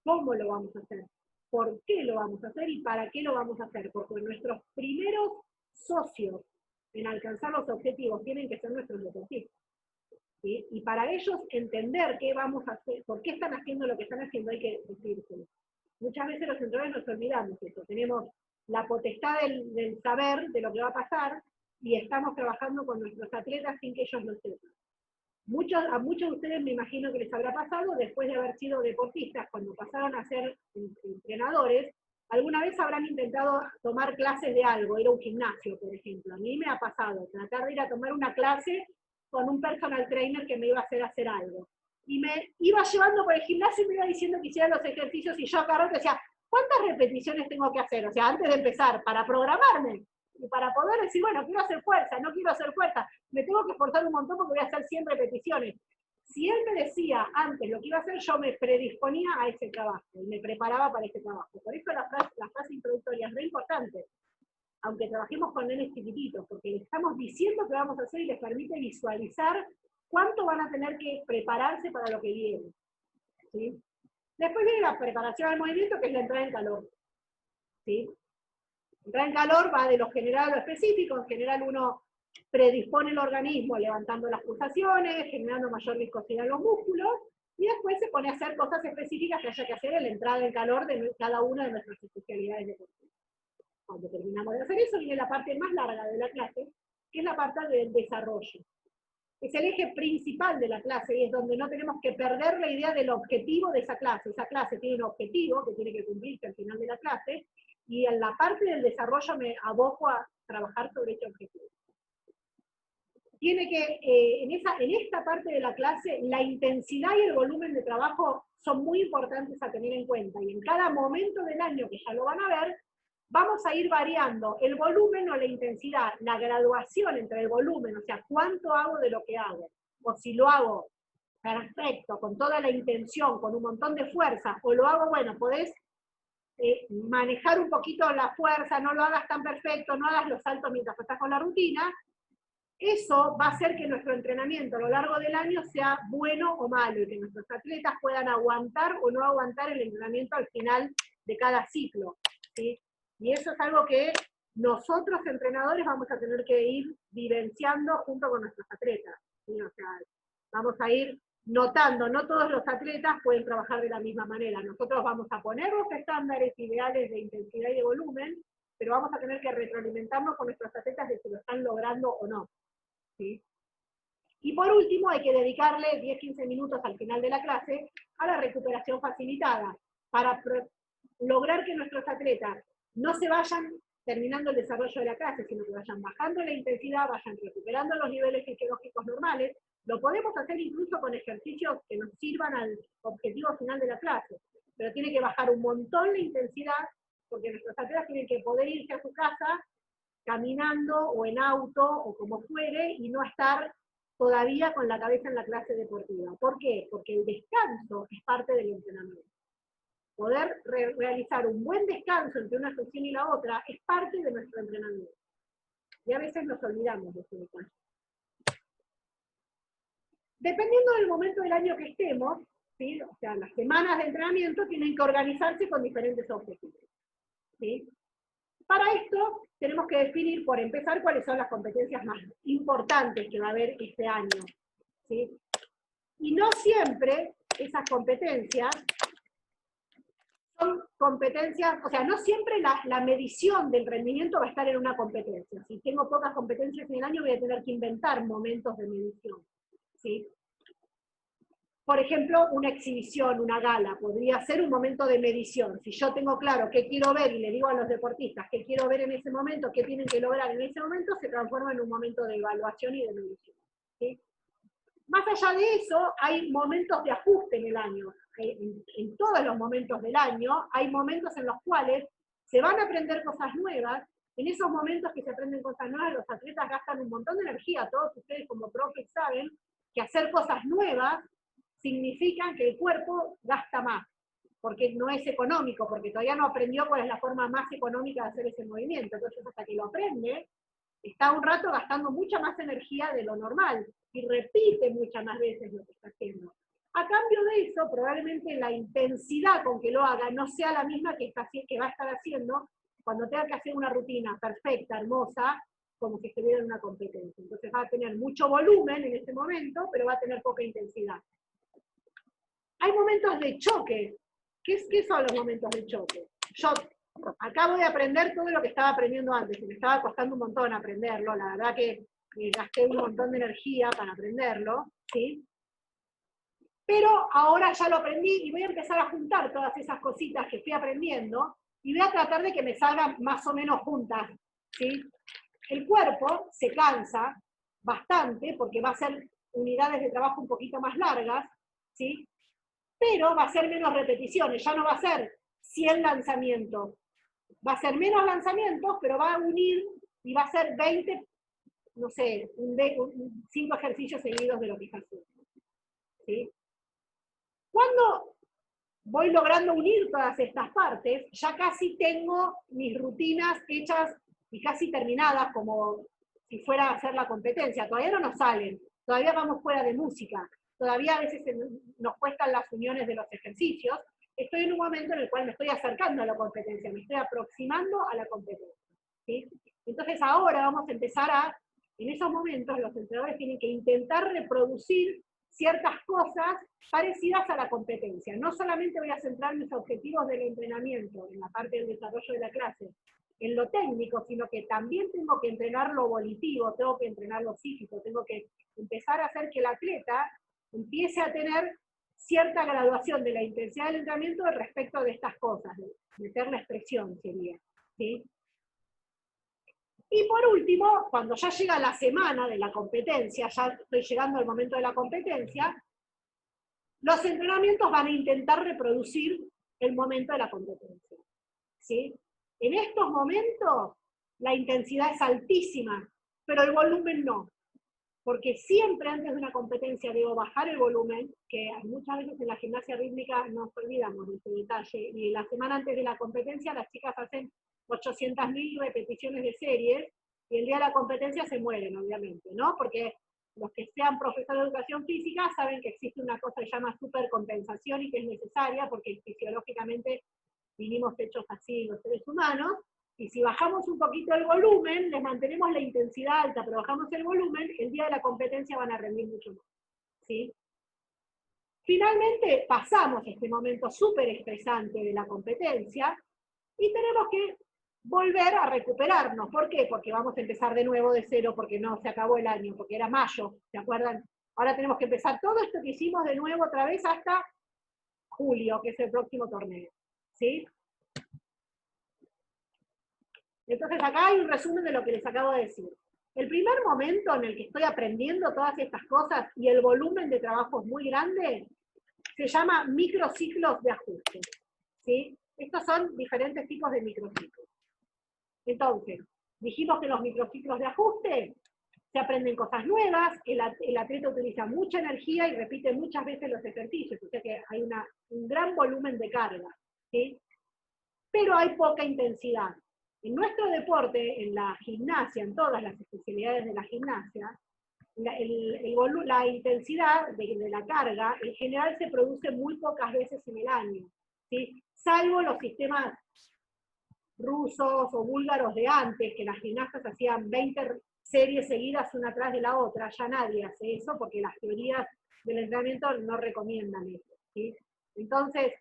cómo lo vamos a hacer, por qué lo vamos a hacer y para qué lo vamos a hacer, porque nuestros primeros socios en alcanzar los objetivos tienen que ser nuestros deportistas. ¿Sí? Y para ellos entender qué vamos a hacer, por qué están haciendo lo que están haciendo, hay que decírselo. Muchas veces los entrenadores nos olvidamos de eso, tenemos la potestad del saber de lo que va a pasar y estamos trabajando con nuestros atletas sin que ellos lo sepan. A muchos de ustedes me imagino que les habrá pasado, después de haber sido deportistas, cuando pasaron a ser entrenadores, alguna vez habrán intentado tomar clases de algo, ir a un gimnasio, por ejemplo. A mí me ha pasado, tratar de ir a tomar una clase con un personal trainer que me iba a hacer algo. Y me iba llevando por el gimnasio y me iba diciendo que hiciera los ejercicios, y yo acá rato decía, ¿cuántas repeticiones tengo que hacer? O sea, antes de empezar, para programarme. Y para poder decir, bueno, quiero hacer fuerza, no quiero hacer fuerza, me tengo que esforzar un montón porque voy a hacer 100 repeticiones. Si él me decía antes lo que iba a hacer, yo me predisponía a ese trabajo, y me preparaba para ese trabajo. Por eso la fase introductoria es muy importante, aunque trabajemos con nenes chiquititos, porque les estamos diciendo qué vamos a hacer y les permite visualizar cuánto van a tener que prepararse para lo que viene. ¿Sí? Después viene la preparación al movimiento, que es la entrada en calor. ¿Sí? Entrar en calor va de lo general a lo específico. En general uno predispone el organismo levantando las pulsaciones, generando mayor viscosidad en los músculos, y después se pone a hacer cosas específicas que haya que hacer en la entrada en calor de cada una de nuestras especialidades deportivas. Cuando terminamos de hacer eso, viene la parte más larga de la clase, que es la parte del desarrollo. Es el eje principal de la clase y es donde no tenemos que perder la idea del objetivo de esa clase. Esa clase tiene un objetivo que tiene que cumplirse al final de la clase, y en la parte del desarrollo me aboco a trabajar sobre ese objetivo. Tiene que, en esta parte de la clase, la intensidad y el volumen de trabajo son muy importantes a tener en cuenta, y en cada momento del año, que ya lo van a ver, vamos a ir variando el volumen o la intensidad, la graduación entre el volumen, o sea, cuánto hago de lo que hago, o si lo hago perfecto, con toda la intención, con un montón de fuerza, o lo hago, bueno, podés manejar un poquito la fuerza, no lo hagas tan perfecto, no hagas los saltos mientras estás con la rutina. Eso va a hacer que nuestro entrenamiento a lo largo del año sea bueno o malo, y que nuestros atletas puedan aguantar o no aguantar el entrenamiento al final de cada ciclo. ¿Sí? Y eso es algo que nosotros entrenadores vamos a tener que ir vivenciando junto con nuestros atletas. ¿Sí? O sea, vamos a ir notando, no todos los atletas pueden trabajar de la misma manera. Nosotros vamos a poner los estándares ideales de intensidad y de volumen, pero vamos a tener que retroalimentarnos con nuestros atletas de si lo están logrando o no. ¿Sí? Y por último, hay que dedicarle 10-15 minutos al final de la clase a la recuperación facilitada, para lograr que nuestros atletas no se vayan terminando el desarrollo de la clase, sino que vayan bajando la intensidad, vayan recuperando los niveles fisiológicos normales. Lo podemos hacer incluso con ejercicios que nos sirvan al objetivo final de la clase, pero tiene que bajar un montón la intensidad, porque nuestros atletas tienen que poder irse a su casa caminando o en auto o como fuere, y no estar todavía con la cabeza en la clase deportiva. ¿Por qué? Porque el descanso es parte del entrenamiento. Poder realizar un buen descanso entre una sesión y la otra es parte de nuestro entrenamiento. Y a veces nos olvidamos de ese detalle. Dependiendo del momento del año que estemos, ¿sí? O sea, las semanas de entrenamiento tienen que organizarse con diferentes objetivos. ¿Sí? Para esto tenemos que definir, por empezar, cuáles son las competencias más importantes que va a haber este año. ¿Sí? Y no siempre esas competencias son competencias, o sea, no siempre la medición del rendimiento va a estar en una competencia. Si tengo pocas competencias en el año, voy a tener que inventar momentos de medición. ¿Sí? por ejemplo, una exhibición, una gala, podría ser un momento de medición. Si yo tengo claro qué quiero ver y le digo a los deportistas qué quiero ver en ese momento, qué tienen que lograr en ese momento, se transforma en un momento de evaluación y de medición. ¿Sí? Más allá de eso, hay momentos de ajuste en el año. En todos los momentos del año hay momentos en los cuales se van a aprender cosas nuevas. En esos momentos que se aprenden cosas nuevas, los atletas gastan un montón de energía. Todos ustedes como profes saben que hacer cosas nuevas significa que el cuerpo gasta más, porque no es económico, porque todavía no aprendió cuál es la forma más económica de hacer ese movimiento. Entonces, hasta que lo aprende, está un rato gastando mucha más energía de lo normal y repite muchas más veces lo que está haciendo. A cambio de eso, probablemente la intensidad con que lo haga no sea la misma que va a estar haciendo cuando tenga que hacer una rutina perfecta, hermosa, como si estuviera en una competencia. Entonces va a tener mucho volumen en este momento, pero va a tener poca intensidad. Hay momentos de choque. ¿Qué son los momentos de choque? Yo acabo de aprender todo lo que estaba aprendiendo antes, y me estaba costando un montón aprenderlo, la verdad que gasté un montón de energía para aprenderlo, ¿sí? Pero ahora ya lo aprendí y voy a empezar a juntar todas esas cositas que fui aprendiendo y voy a tratar de que me salgan más o menos juntas, ¿sí? El cuerpo se cansa bastante porque va a ser unidades de trabajo un poquito más largas, ¿sí? Pero va a ser menos repeticiones, ya no va a ser 100 lanzamientos, va a ser menos lanzamientos, pero va a unir y va a ser 20, no sé, 5 ejercicios seguidos de lo que está haciendo. ¿Sí? Cuando voy logrando unir todas estas partes, ya casi tengo mis rutinas hechas y casi terminadas, como si fuera a hacer la competencia. Todavía no nos salen, todavía vamos fuera de música, todavía a veces nos cuestan las uniones de los ejercicios. Estoy en un momento en el cual me estoy acercando a la competencia, me estoy aproximando a la competencia. ¿Sí? Entonces ahora vamos a empezar en esos momentos los entrenadores tienen que intentar reproducir ciertas cosas parecidas a la competencia. No solamente voy a centrar mis objetivos del entrenamiento, en la parte del desarrollo de la clase, en lo técnico, sino que también tengo que entrenar lo volitivo, tengo que entrenar lo psíquico, tengo que empezar a hacer que el atleta empiece a tener cierta graduación de la intensidad del entrenamiento respecto de estas cosas, de meter la expresión sería, ¿sí? Y por último, cuando ya llega la semana de la competencia, ya estoy llegando al momento de la competencia, los entrenamientos van a intentar reproducir el momento de la competencia. ¿Sí? En estos momentos, la intensidad es altísima, pero el volumen no. Porque siempre antes de una competencia debo bajar el volumen, que muchas veces en la gimnasia rítmica nos olvidamos de ese detalle, y la semana antes de la competencia las chicas hacen 800.000 repeticiones de series, y el día de la competencia se mueren, obviamente, ¿no? Porque los que sean profesores de educación física saben que existe una cosa que se llama supercompensación y que es necesaria porque fisiológicamente vinimos hechos así los seres humanos, y si bajamos un poquito el volumen, les mantenemos la intensidad alta, pero bajamos el volumen, el día de la competencia van a rendir mucho más. ¿Sí? Finalmente pasamos este momento súper estresante de la competencia y tenemos que volver a recuperarnos. ¿Por qué? Porque vamos a empezar de nuevo de cero, porque no, se acabó el año, porque era mayo, ¿se acuerdan? Ahora tenemos que empezar todo esto que hicimos de nuevo otra vez hasta julio, que es el próximo torneo. ¿Sí? Entonces acá hay un resumen de lo que les acabo de decir. El primer momento en el que estoy aprendiendo todas estas cosas y el volumen de trabajo es muy grande, se llama microciclos de ajuste. ¿Sí? Estos son diferentes tipos de microciclos. Entonces, dijimos que los microciclos de ajuste se aprenden cosas nuevas, el atleta utiliza mucha energía y repite muchas veces los ejercicios, o sea que hay un gran volumen de carga. ¿Sí? Pero hay poca intensidad. En nuestro deporte, en la gimnasia, en todas las especialidades de la gimnasia, la intensidad de la carga en general se produce muy pocas veces en el año, ¿sí? Salvo los sistemas rusos o búlgaros de antes, que las gimnastas hacían 20 series seguidas una tras de la otra, ya nadie hace eso porque las teorías del entrenamiento no recomiendan eso. ¿Sí? Entonces,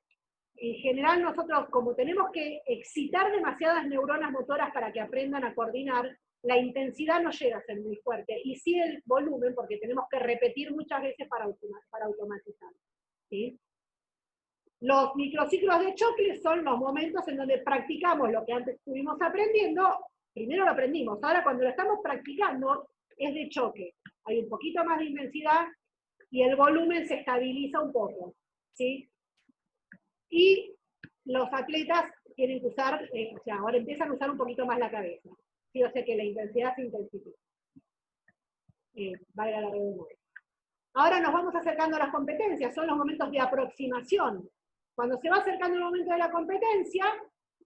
en general nosotros, como tenemos que excitar demasiadas neuronas motoras para que aprendan a coordinar, la intensidad no llega a ser muy fuerte, y sí el volumen, porque tenemos que repetir muchas veces para automatizar. ¿sí? Los microciclos de choque son los momentos en donde practicamos lo que antes estuvimos aprendiendo. Primero lo aprendimos, ahora cuando lo estamos practicando es de choque. Hay un poquito más de intensidad y el volumen se estabiliza un poco, ¿sí? Y los atletas tienen que usar, o sea, ahora empiezan a usar un poquito más la cabeza, ¿sí? O sea que la intensidad se intensifica. Valga la redundancia. Ahora nos vamos acercando a las competencias, son los momentos de aproximación. Cuando se va acercando el momento de la competencia,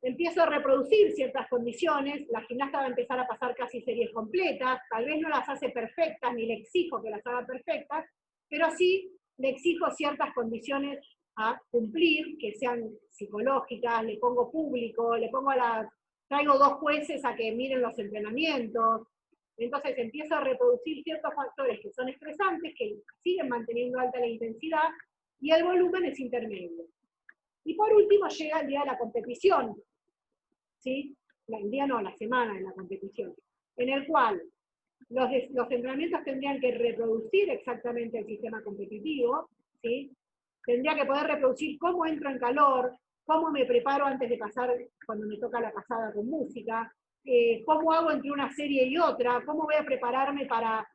empiezo a reproducir ciertas condiciones, la gimnasta va a empezar a pasar casi series completas, tal vez no las hace perfectas, ni le exijo que las haga perfectas, pero sí le exijo ciertas condiciones a cumplir, que sean psicológicas, le pongo público, traigo 2 jueces a que miren los entrenamientos. Entonces empiezo a reproducir ciertos factores que son estresantes, que siguen manteniendo alta la intensidad, y el volumen es intermedio. Y por último llega el día de la competición, ¿sí? El día no, la semana de la competición, en el cual los entrenamientos tendrían que reproducir exactamente el sistema competitivo, ¿sí? Tendría que poder reproducir cómo entro en calor, cómo me preparo antes de pasar, cuando me toca la pasada con música, cómo hago entre una serie y otra, cómo voy a prepararme para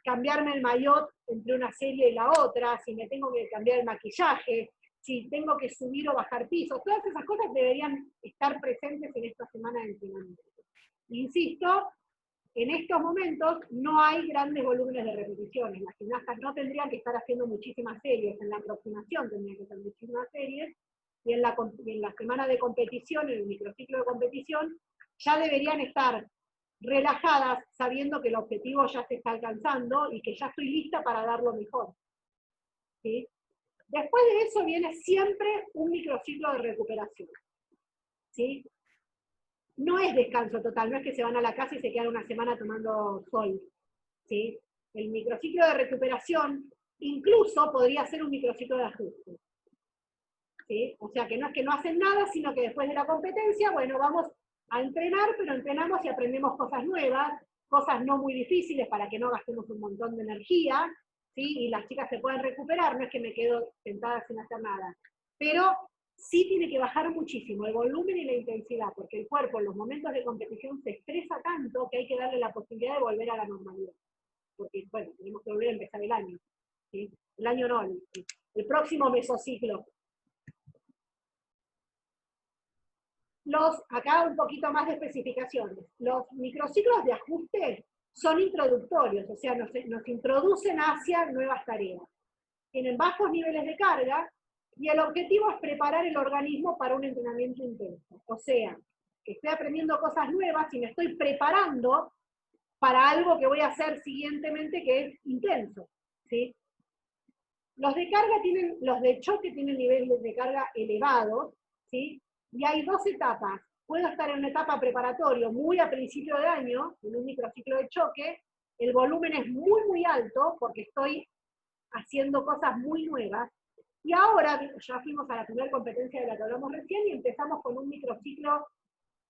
cambiarme el maillot entre una serie y la otra, si me tengo que cambiar el maquillaje, si tengo que subir o bajar pisos, todas esas cosas deberían estar presentes en esta semana de entrenamiento. Insisto, en estos momentos no hay grandes volúmenes de repeticiones, las gimnastas no tendrían que estar haciendo muchísimas series, en la aproximación tendrían que hacer muchísimas series, y en la semana de competición, en el microciclo de competición, ya deberían estar relajadas, sabiendo que el objetivo ya se está alcanzando y que ya estoy lista para dar lo mejor, ¿sí? Después de eso viene siempre un microciclo de recuperación, ¿sí? No es descanso total, no es que se van a la casa y se quedan una semana tomando sol, ¿sí? El microciclo de recuperación incluso podría ser un microciclo de ajuste, ¿sí? O sea que no es que no hacen nada, sino que después de la competencia, bueno, vamos a entrenar, pero entrenamos y aprendemos cosas nuevas, cosas no muy difíciles para que no gastemos un montón de energía, ¿sí? Y las chicas se pueden recuperar, no es que me quedo sentada sin hacer nada. Pero sí tiene que bajar muchísimo el volumen y la intensidad, porque el cuerpo en los momentos de competición se estresa tanto que hay que darle la posibilidad de volver a la normalidad. Porque, bueno, tenemos que volver a empezar el año, ¿sí? El año no, el próximo mesociclo. Acá un poquito más de especificaciones. Los microciclos de ajuste son introductorios, o sea, nos introducen hacia nuevas tareas. Tienen bajos niveles de carga y el objetivo es preparar el organismo para un entrenamiento intenso. O sea, que estoy aprendiendo cosas nuevas y me estoy preparando para algo que voy a hacer siguientemente que es intenso, ¿sí? Los de choque tienen niveles de carga elevados, ¿sí? Y hay 2 etapas. Puedo estar en una etapa preparatoria muy a principio de año, en un microciclo de choque, el volumen es muy, muy alto porque estoy haciendo cosas muy nuevas. Y ahora ya fuimos a la primera competencia de la que hablamos recién y empezamos con un microciclo,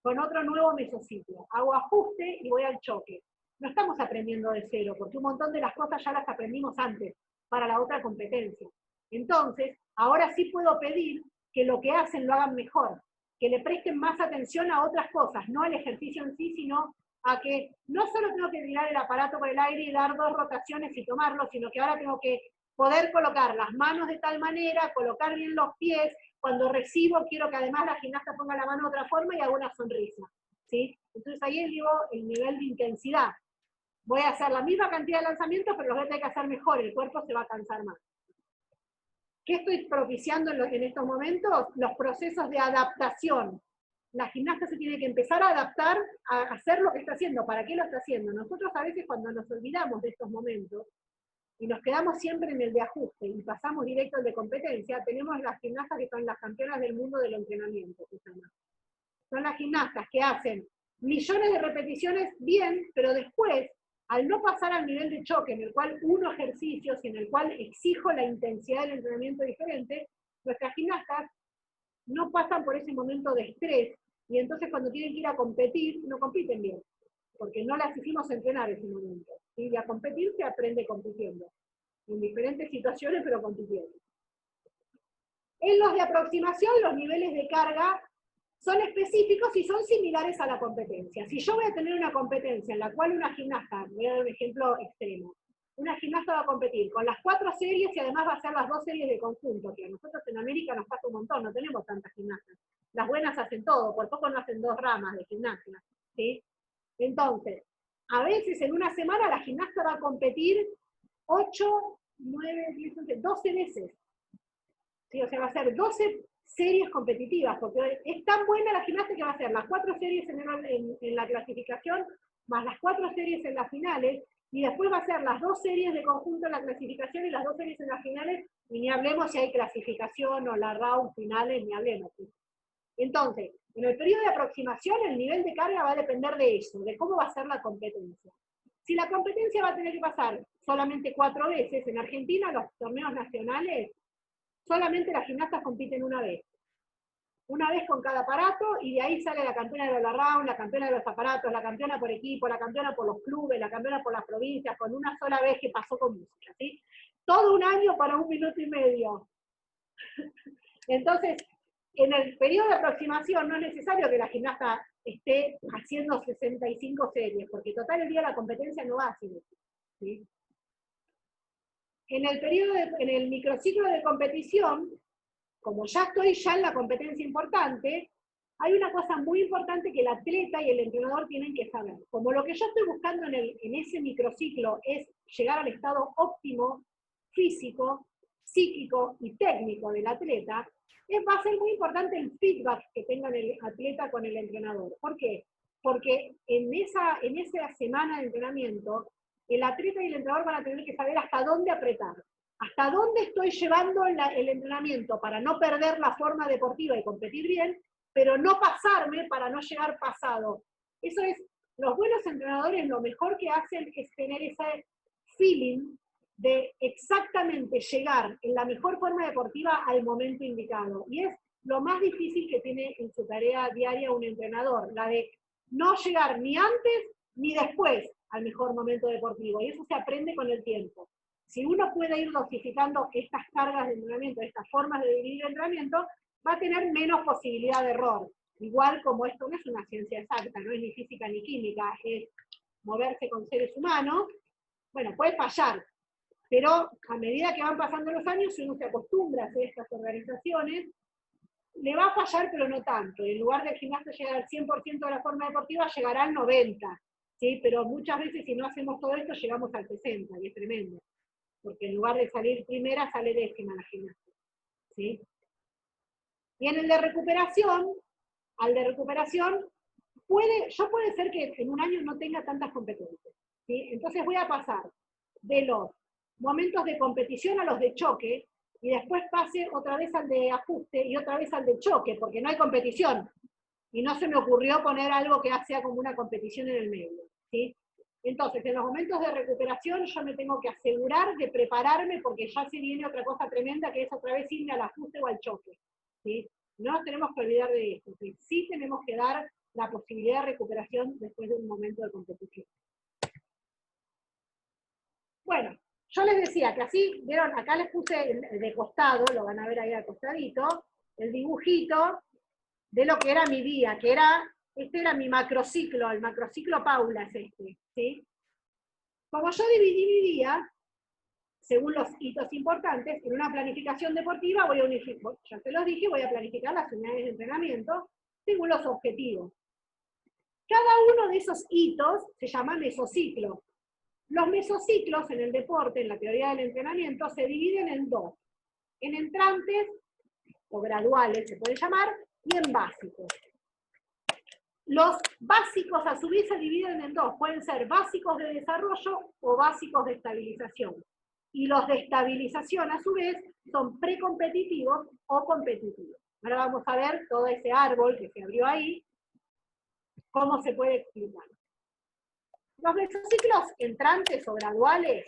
con otro nuevo mesociclo. Hago ajuste y voy al choque. No estamos aprendiendo de cero, porque un montón de las cosas ya las aprendimos antes, para la otra competencia. Entonces, ahora sí puedo pedir que lo que hacen lo hagan mejor, que le presten más atención a otras cosas, no al ejercicio en sí, sino a que no solo tengo que tirar el aparato por el aire y dar 2 rotaciones y tomarlo, sino que ahora tengo que poder colocar las manos de tal manera, colocar bien los pies, cuando recibo quiero que además la gimnasta ponga la mano de otra forma y haga una sonrisa, ¿sí? Entonces ahí digo el nivel de intensidad. Voy a hacer la misma cantidad de lanzamientos, pero los voy a tener que hacer mejor, el cuerpo se va a cansar más. ¿Qué estoy propiciando en estos momentos? Los procesos de adaptación. La gimnasta se tiene que empezar a adaptar a hacer lo que está haciendo. ¿Para qué lo está haciendo? Nosotros a veces cuando nos olvidamos de estos momentos, y nos quedamos siempre en el de ajuste, y pasamos directo al de competencia, tenemos las gimnastas que son las campeonas del mundo del entrenamiento, que se llama. Son las gimnastas que hacen millones de repeticiones bien, pero después, al no pasar al nivel de choque, en el cual uno ejercicios y en el cual exijo la intensidad del entrenamiento diferente, nuestras gimnastas no pasan por ese momento de estrés, y entonces cuando tienen que ir a competir, no compiten bien, porque no las hicimos entrenar ese momento. Y a competir se aprende compitiendo, en diferentes situaciones, pero compitiendo. En los de aproximación, los niveles de carga son específicos y son similares a la competencia. Si yo voy a tener una competencia en la cual una gimnasta, voy a dar un ejemplo extremo, una gimnasta va a competir con las 4 series y además va a hacer las 2 series de conjunto, que a nosotros en América nos pasa un montón, no tenemos tantas gimnastas. Las buenas hacen todo, por poco no hacen 2 ramas de gimnasia, ¿sí? Entonces, a veces en una semana la gimnasta va a competir 8, 9, 10, 11, 12 veces. ¿Sí? O sea, va a hacer 12 series competitivas, porque es tan buena la gimnasta que va a hacer las 4 series en la clasificación, más las 4 series en las finales, y después va a hacer las 2 series de conjunto en la clasificación y las 2 series en las finales, y ni hablemos si hay clasificación o la round finales, ni hablemos. ¿Sí? Entonces, en el periodo de aproximación, el nivel de carga va a depender de eso, de cómo va a ser la competencia. Si la competencia va a tener que pasar solamente 4 veces, en Argentina los torneos nacionales, solamente las gimnastas compiten una vez con cada aparato, y de ahí sale la campeona de la round, la campeona de los aparatos, la campeona por equipo, la campeona por los clubes, la campeona por las provincias, con una sola vez que pasó con música, ¿sí? Todo un año para 1 minuto y medio. Entonces, en el periodo de aproximación no es necesario que la gimnasta esté haciendo 65 series, porque total el día de la competencia no va a ser eso, ¿sí? En el microciclo de competición, como ya estoy en la competencia importante, hay una cosa muy importante que el atleta y el entrenador tienen que saber. Como lo que yo estoy buscando en ese microciclo es llegar al estado óptimo físico, psíquico y técnico del atleta, va a ser muy importante el feedback que tenga el atleta con el entrenador. ¿Por qué? Porque en esa semana de entrenamiento, el atleta y el entrenador van a tener que saber hasta dónde apretar. ¿Hasta dónde estoy llevando el entrenamiento para no perder la forma deportiva y competir bien, pero no pasarme para no llegar pasado? Eso es, los buenos entrenadores lo mejor que hacen es tener ese feeling de exactamente llegar en la mejor forma deportiva al momento indicado. Y es lo más difícil que tiene en su tarea diaria un entrenador, la de no llegar ni antes ni después al mejor momento deportivo. Y eso se aprende con el tiempo. Si uno puede ir dosificando estas cargas de entrenamiento, estas formas de dividir el entrenamiento, va a tener menos posibilidad de error. Igual como esto no es una ciencia exacta, no es ni física ni química, es moverse con seres humanos, bueno, puede fallar, pero a medida que van pasando los años, si uno se acostumbra a hacer estas organizaciones, le va a fallar, pero no tanto. En lugar del gimnasta llegar al 100% de la forma deportiva, llegará al 90%, ¿sí? Pero muchas veces si no hacemos todo esto, llegamos al 60%, y es tremendo. Porque en lugar de salir primera, sale décima la gimnasta, ¿sí? Y en el de recuperación, puede ser que en un año no tenga tantas competencias, ¿sí? Entonces voy a pasar de los momentos de competición a los de choque, y después pase otra vez al de ajuste y otra vez al de choque, porque no hay competición. Y no se me ocurrió poner algo que sea como una competición en el medio, ¿sí? Entonces, en los momentos de recuperación yo me tengo que asegurar de prepararme, porque ya se viene otra cosa tremenda, que es otra vez irme al ajuste o al choque, ¿sí? No nos tenemos que olvidar de esto, ¿sí? Sí tenemos que dar la posibilidad de recuperación después de un momento de competición. Bueno, yo les decía que así, vieron, acá les puse de costado, lo van a ver ahí al costadito, el dibujito de lo que era mi día, que era, este era mi macrociclo, el macrociclo Paula es este, ¿sí? Como yo dividí mi día, según los hitos importantes, en una planificación deportiva voy a unificar, ya se los dije, voy a planificar las unidades de entrenamiento según los objetivos. Cada uno de esos hitos se llama mesociclo. Los mesociclos en el deporte, en la teoría del entrenamiento, se dividen en dos. En entrantes, o graduales se puede llamar, y en básicos. Los básicos a su vez se dividen en dos. Pueden ser básicos de desarrollo o básicos de estabilización. Y los de estabilización a su vez son precompetitivos o competitivos. Ahora vamos a ver todo ese árbol que se abrió ahí, cómo se puede explicar. Los mesociclos entrantes o graduales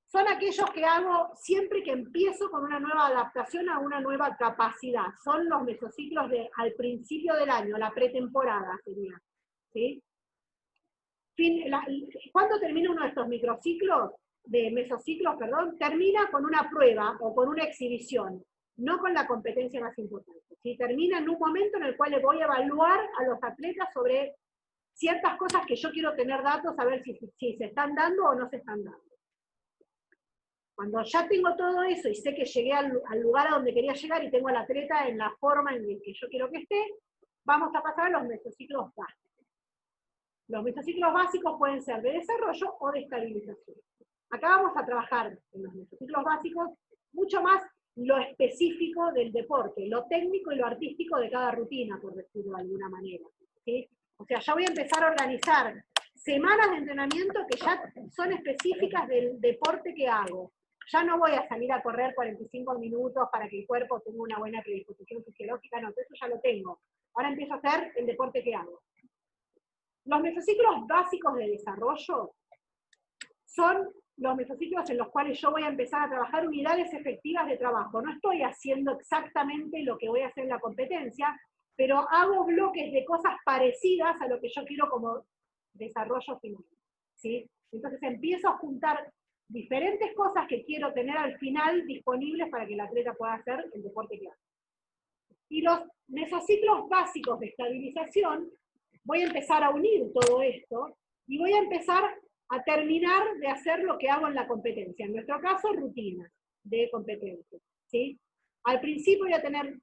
son aquellos que hago siempre que empiezo con una nueva adaptación a una nueva capacidad. Son los mesociclos al principio del año, la pretemporada sería, ¿sí? ¿Cuándo termina uno de estos mesociclos, termina con una prueba o con una exhibición. no con la competencia más importante. ¿Sí? Termina en un momento en el cual le voy a evaluar a los atletas sobre ciertas cosas que yo quiero tener datos, a ver si se están dando o no se están dando. Cuando ya tengo todo eso y sé que llegué al lugar a donde quería llegar y tengo al atleta en la forma en la que yo quiero que esté, vamos a pasar a los mesociclos básicos. Los mesociclos básicos pueden ser de desarrollo o de estabilización. Acá vamos a trabajar en los mesociclos básicos mucho más lo específico del deporte, lo técnico y lo artístico de cada rutina, por decirlo de alguna manera. ¿Sí? O sea, ya voy a empezar a organizar semanas de entrenamiento que ya son específicas del deporte que hago. Ya no voy a salir a correr 45 minutos para que el cuerpo tenga una buena predisposición fisiológica, no, eso ya lo tengo. Ahora empiezo a hacer el deporte que hago. Los mesociclos básicos de desarrollo son los mesociclos en los cuales yo voy a empezar a trabajar unidades efectivas de trabajo. No estoy haciendo exactamente lo que voy a hacer en la competencia, pero hago bloques de cosas parecidas a lo que yo quiero como desarrollo final. ¿Sí? Entonces empiezo a juntar diferentes cosas que quiero tener al final disponibles para que el atleta pueda hacer el deporte que hace. Y los mesociclos básicos de estabilización, voy a empezar a unir todo esto y voy a empezar a terminar de hacer lo que hago en la competencia. En nuestro caso, rutinas de competencia. ¿Sí? Al principio voy a tener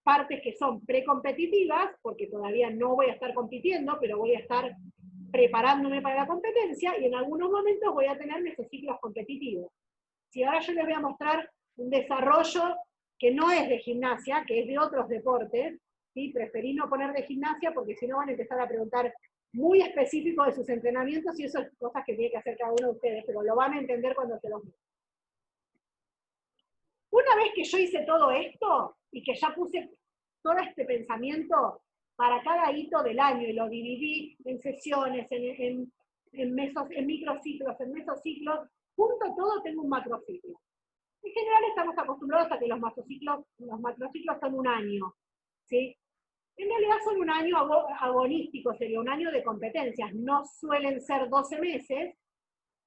partes que son precompetitivas, porque todavía no voy a estar compitiendo, pero voy a estar preparándome para la competencia, y en algunos momentos voy a tener mesociclos competitivos. Si ahora yo les voy a mostrar un desarrollo que no es de gimnasia, que es de otros deportes, ¿sí? Preferí no poner de gimnasia porque si no van a empezar a preguntar muy específico de sus entrenamientos, y eso es cosas que tiene que hacer cada uno de ustedes, pero lo van a entender cuando se los muestre. Una vez que yo hice todo esto, y que ya puse todo este pensamiento para cada hito del año, y lo dividí en sesiones, en microciclos, en mesociclos, junto todo tengo un macrociclo. En general estamos acostumbrados a que los macrociclos son un año, ¿sí? En realidad son un año agonístico, sería un año de competencias. No suelen ser 12 meses,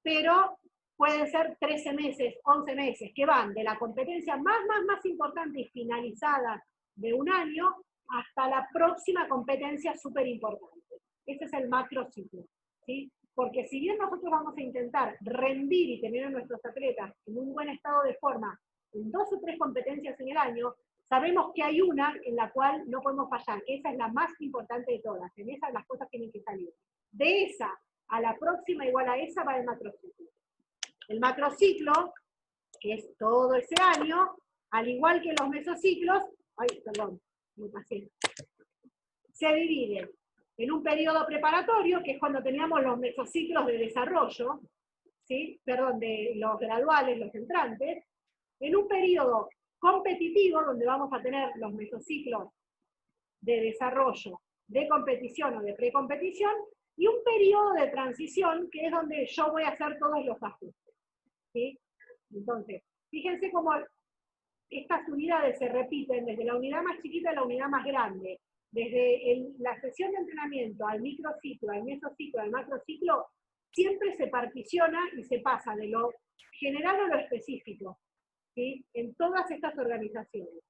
pero pueden ser 13 meses, 11 meses, que van de la competencia más importante y finalizada de un año hasta la próxima competencia súper importante. Ese es el macrociclo, ¿sí? Porque si bien nosotros vamos a intentar rendir y tener a nuestros atletas en un buen estado de forma en 2 o 3 competencias en el año, sabemos que hay una en la cual no podemos fallar, que esa es la más importante de todas, en esa las cosas tienen que salir. De esa a la próxima igual a esa va el macrociclo. El macrociclo, que es todo ese año, al igual que los mesociclos, me pasé, se divide en un periodo preparatorio, que es cuando teníamos los mesociclos de desarrollo, ¿sí? Perdón, de los graduales, los entrantes, en un periodo competitivo, donde vamos a tener los mesociclos de desarrollo, de competición o de precompetición, y un periodo de transición, que es donde yo voy a hacer todos los ajustes. ¿Sí? Entonces, fíjense cómo estas unidades se repiten desde la unidad más chiquita a la unidad más grande. Desde la sesión de entrenamiento al microciclo, al mesociclo, al macrociclo, siempre se particiona y se pasa de lo general a lo específico, ¿sí? En todas estas organizaciones.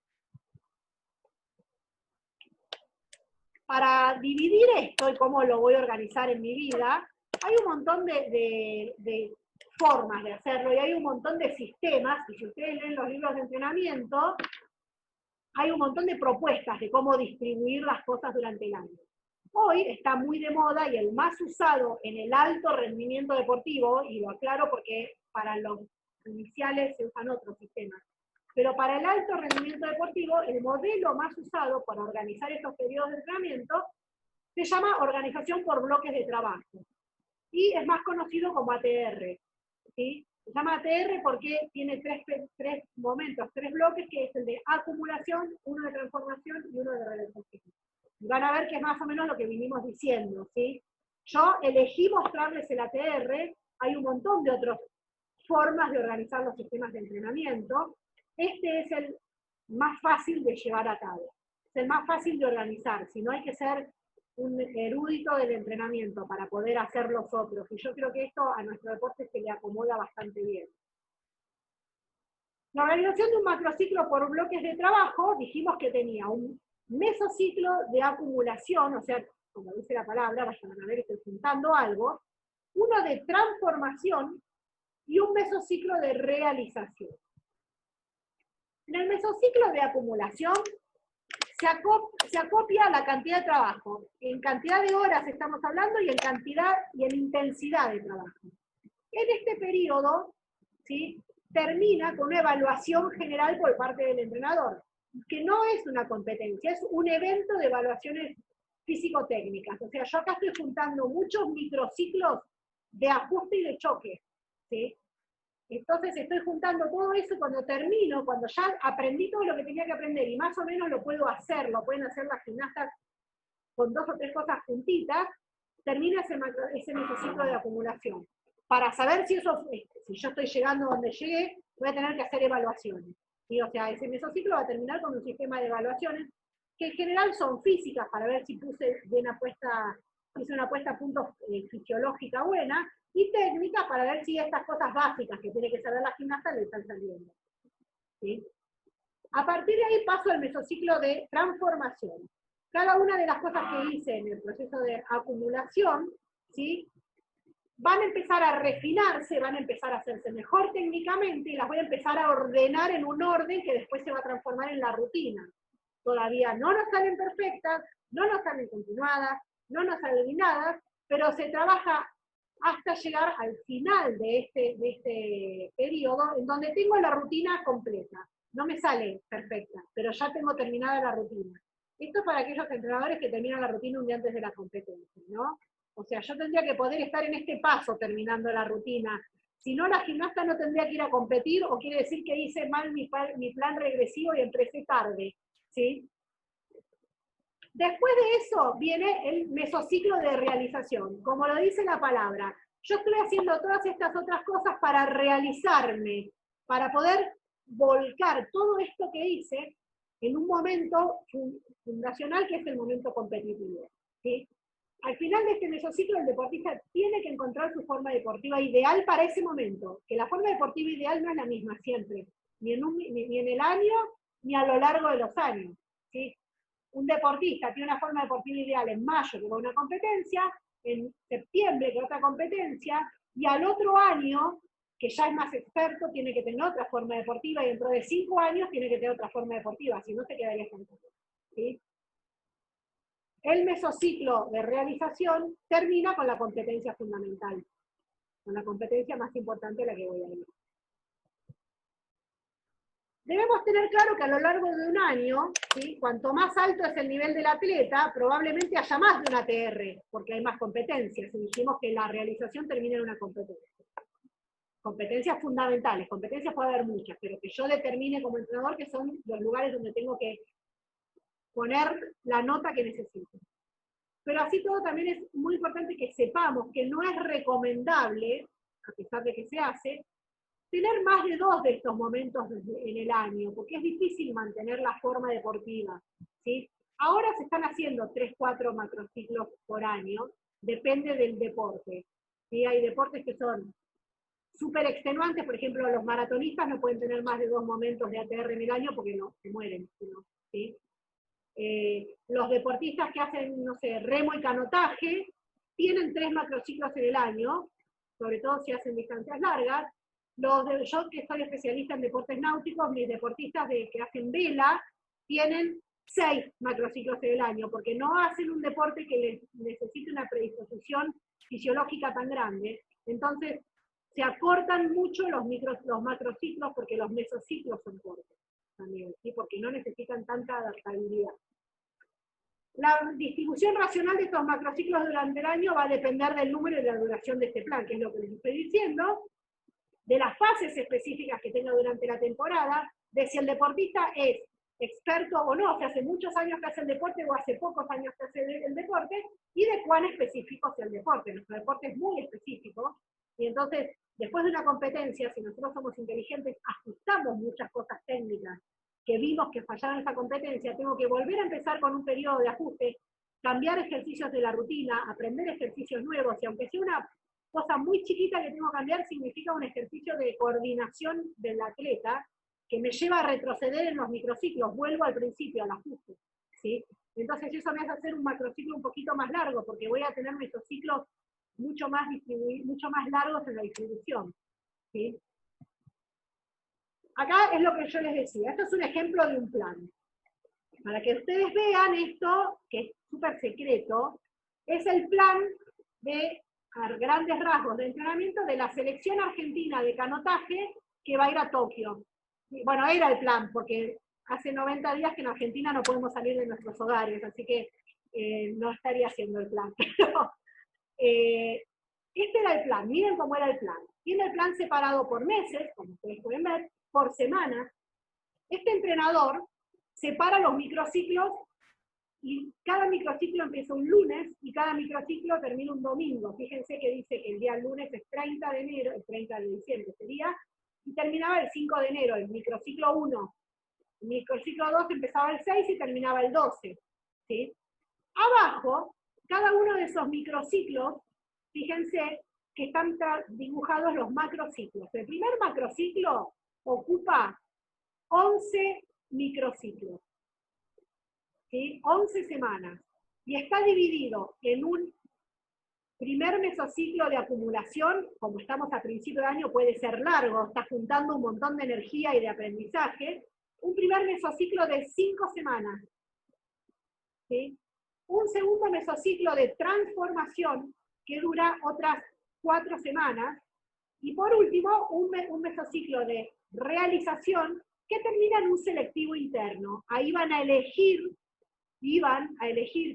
Para dividir esto y cómo lo voy a organizar en mi vida, hay un montón de formas de hacerlo y hay un montón de sistemas, y si ustedes leen los libros de entrenamiento, hay un montón de propuestas de cómo distribuir las cosas durante el año. Hoy está muy de moda y el más usado en el alto rendimiento deportivo, y lo aclaro porque para los iniciales se usan otros sistemas, pero para el alto rendimiento deportivo, el modelo más usado para organizar estos periodos de entrenamiento se llama organización por bloques de trabajo, y es más conocido como ATR, ¿sí? Se llama ATR porque tiene tres momentos, 3 bloques, que es el de acumulación, uno de transformación y uno de reversión. Y van a ver que es más o menos lo que vinimos diciendo, ¿sí? Yo elegí mostrarles el ATR, hay un montón de otras formas de organizar los sistemas de entrenamiento. Este es el más fácil de llevar a cabo, es el más fácil de organizar, si no hay que ser un erudito del entrenamiento para poder hacer los otros, y yo creo que esto a nuestro deporte se le acomoda bastante bien. La organización de un macrociclo por bloques de trabajo, dijimos que tenía un mesociclo de acumulación, o sea, como dice la palabra, vayan a ver que estoy juntando algo, uno de transformación y un mesociclo de realización. En el mesociclo de acumulación se acopia la cantidad de trabajo. En cantidad de horas estamos hablando y en cantidad y en intensidad de trabajo. En este periodo, ¿sí?, termina con una evaluación general por parte del entrenador, que no es una competencia, es un evento de evaluaciones físico-técnicas. O sea, yo acá estoy juntando muchos microciclos de ajuste y de choque, ¿sí? Entonces estoy juntando todo eso cuando termino, cuando ya aprendí todo lo que tenía que aprender y más o menos lo puedo hacer, lo pueden hacer las gimnastas con 2 o 3 cosas juntitas, termina ese mesociclo de acumulación. Para saber si yo estoy llegando donde llegué, voy a tener que hacer evaluaciones. ¿Sí? O sea, ese mesociclo va a terminar con un sistema de evaluaciones que en general son físicas, para ver si hice una puesta a punto fisiológica buena, y técnicas para ver si estas cosas básicas que tiene que saber la gimnasta le están saliendo. ¿Sí? A partir de ahí paso al mesociclo de transformación. Cada una de las cosas que hice en el proceso de acumulación, ¿sí?, van a empezar a refinarse, van a empezar a hacerse mejor técnicamente y las voy a empezar a ordenar en un orden que después se va a transformar en la rutina. Todavía no nos salen perfectas, no nos salen continuadas, no nos salen alineadas, pero se trabaja hasta llegar al final de este periodo en donde tengo la rutina completa. No me sale perfecta, pero ya tengo terminada la rutina. Esto es para aquellos entrenadores que terminan la rutina un día antes de la competencia, ¿no? O sea, yo tendría que poder estar en este paso terminando la rutina. Si no, la gimnasta no tendría que ir a competir, o quiere decir que hice mal mi plan regresivo y empecé tarde, ¿sí? Después de eso viene el mesociclo de realización. Como lo dice la palabra, yo estoy haciendo todas estas otras cosas para realizarme, para poder volcar todo esto que hice en un momento fundacional que es el momento competitivo, ¿sí? Al final de este mesociclo, el deportista tiene que encontrar su forma deportiva ideal para ese momento, que la forma deportiva ideal no es la misma siempre, ni en el año, ni a lo largo de los años, ¿sí? Un deportista tiene una forma deportiva ideal en mayo, que va a una competencia, en septiembre, que otra competencia, y al otro año, que ya es más experto, tiene que tener otra forma deportiva, y dentro de 5 años tiene que tener otra forma deportiva, si no se quedaría con todo, ¿sí? El mesociclo de realización termina con la competencia fundamental, con la competencia más importante a la que voy a ir. Debemos tener claro que a lo largo de un año, ¿sí?, cuanto más alto es el nivel del atleta, probablemente haya más de un ATR, porque hay más competencias, y dijimos que la realización termina en una competencia. Competencias fundamentales, competencias puede haber muchas, pero que yo determine como entrenador que son los lugares donde tengo que poner la nota que necesito. Pero así todo también es muy importante que sepamos que no es recomendable, a pesar de que se hace, tener más de 2 de estos momentos en el año, porque es difícil mantener la forma deportiva, ¿sí? Ahora se están haciendo 3, 4 macrociclos por año, depende del deporte, ¿sí? Hay deportes que son súper extenuantes, por ejemplo, los maratonistas no pueden tener más de 2 momentos de ATR en el año porque no, se mueren, ¿sí? Los deportistas que hacen, no sé, remo y canotaje, tienen 3 macrociclos en el año, sobre todo si hacen distancias largas. Yo que soy especialista en deportes náuticos, mis deportistas que hacen vela, tienen 6 macrociclos en el año, porque no hacen un deporte que les necesite una predisposición fisiológica tan grande. Entonces, se acortan mucho los macrociclos porque los mesociclos son cortos también, ¿sí? Porque no necesitan tanta adaptabilidad. La distribución racional de estos macrociclos durante el año va a depender del número y de la duración de este plan, que es lo que les estoy diciendo, de las fases específicas que tenga durante la temporada, de si el deportista es experto o no, que hace muchos años que hace el deporte o hace pocos años que hace el deporte, y de cuán específico sea el deporte. Nuestro deporte es muy específico, y entonces, después de una competencia, si nosotros somos inteligentes, ajustamos muchas cosas técnicas que vimos que fallaron en esa competencia, tengo que volver a empezar con un periodo de ajuste, cambiar ejercicios de la rutina, aprender ejercicios nuevos, y aunque sea una cosa muy chiquita que tengo que cambiar, significa un ejercicio de coordinación del atleta, que me lleva a retroceder en los microciclos, vuelvo al principio, al ajuste, ¿sí? Entonces eso me hace hacer un macrociclo un poquito más largo, porque voy a tener mesociclos mucho más largos en la distribución, ¿sí? Acá es lo que yo les decía, esto es un ejemplo de un plan. Para que ustedes vean esto, que es súper secreto, es el plan de, a grandes rasgos de entrenamiento de la selección argentina de canotaje que va a ir a Tokio. Bueno, era el plan, porque hace 90 días que en Argentina no podemos salir de nuestros hogares, así que no estaría haciendo el plan. Pero, este era el plan, miren cómo era el plan. Tiene el plan separado por meses, como ustedes pueden ver, por semanas. Este entrenador separa los microciclos y cada microciclo empieza un lunes y cada microciclo termina un domingo. Fíjense que dice que el día lunes es 30 de enero, el 30 de diciembre sería, y terminaba el 5 de enero, el microciclo 1. El microciclo 2 empezaba el 6 y terminaba el 12. ¿Sí? Abajo, cada uno de esos microciclos, fíjense que están dibujados los macrociclos. El primer macrociclo ocupa 11 microciclos, ¿sí? 11 semanas. Y está dividido en un primer mesociclo de acumulación, como estamos a principio de año, puede ser largo, está juntando un montón de energía y de aprendizaje. Un primer mesociclo de 5 semanas, ¿sí? Un segundo mesociclo de transformación que dura otras 4 semanas. Y por último, un mesociclo de realización que termina en un selectivo interno. Ahí iban a elegir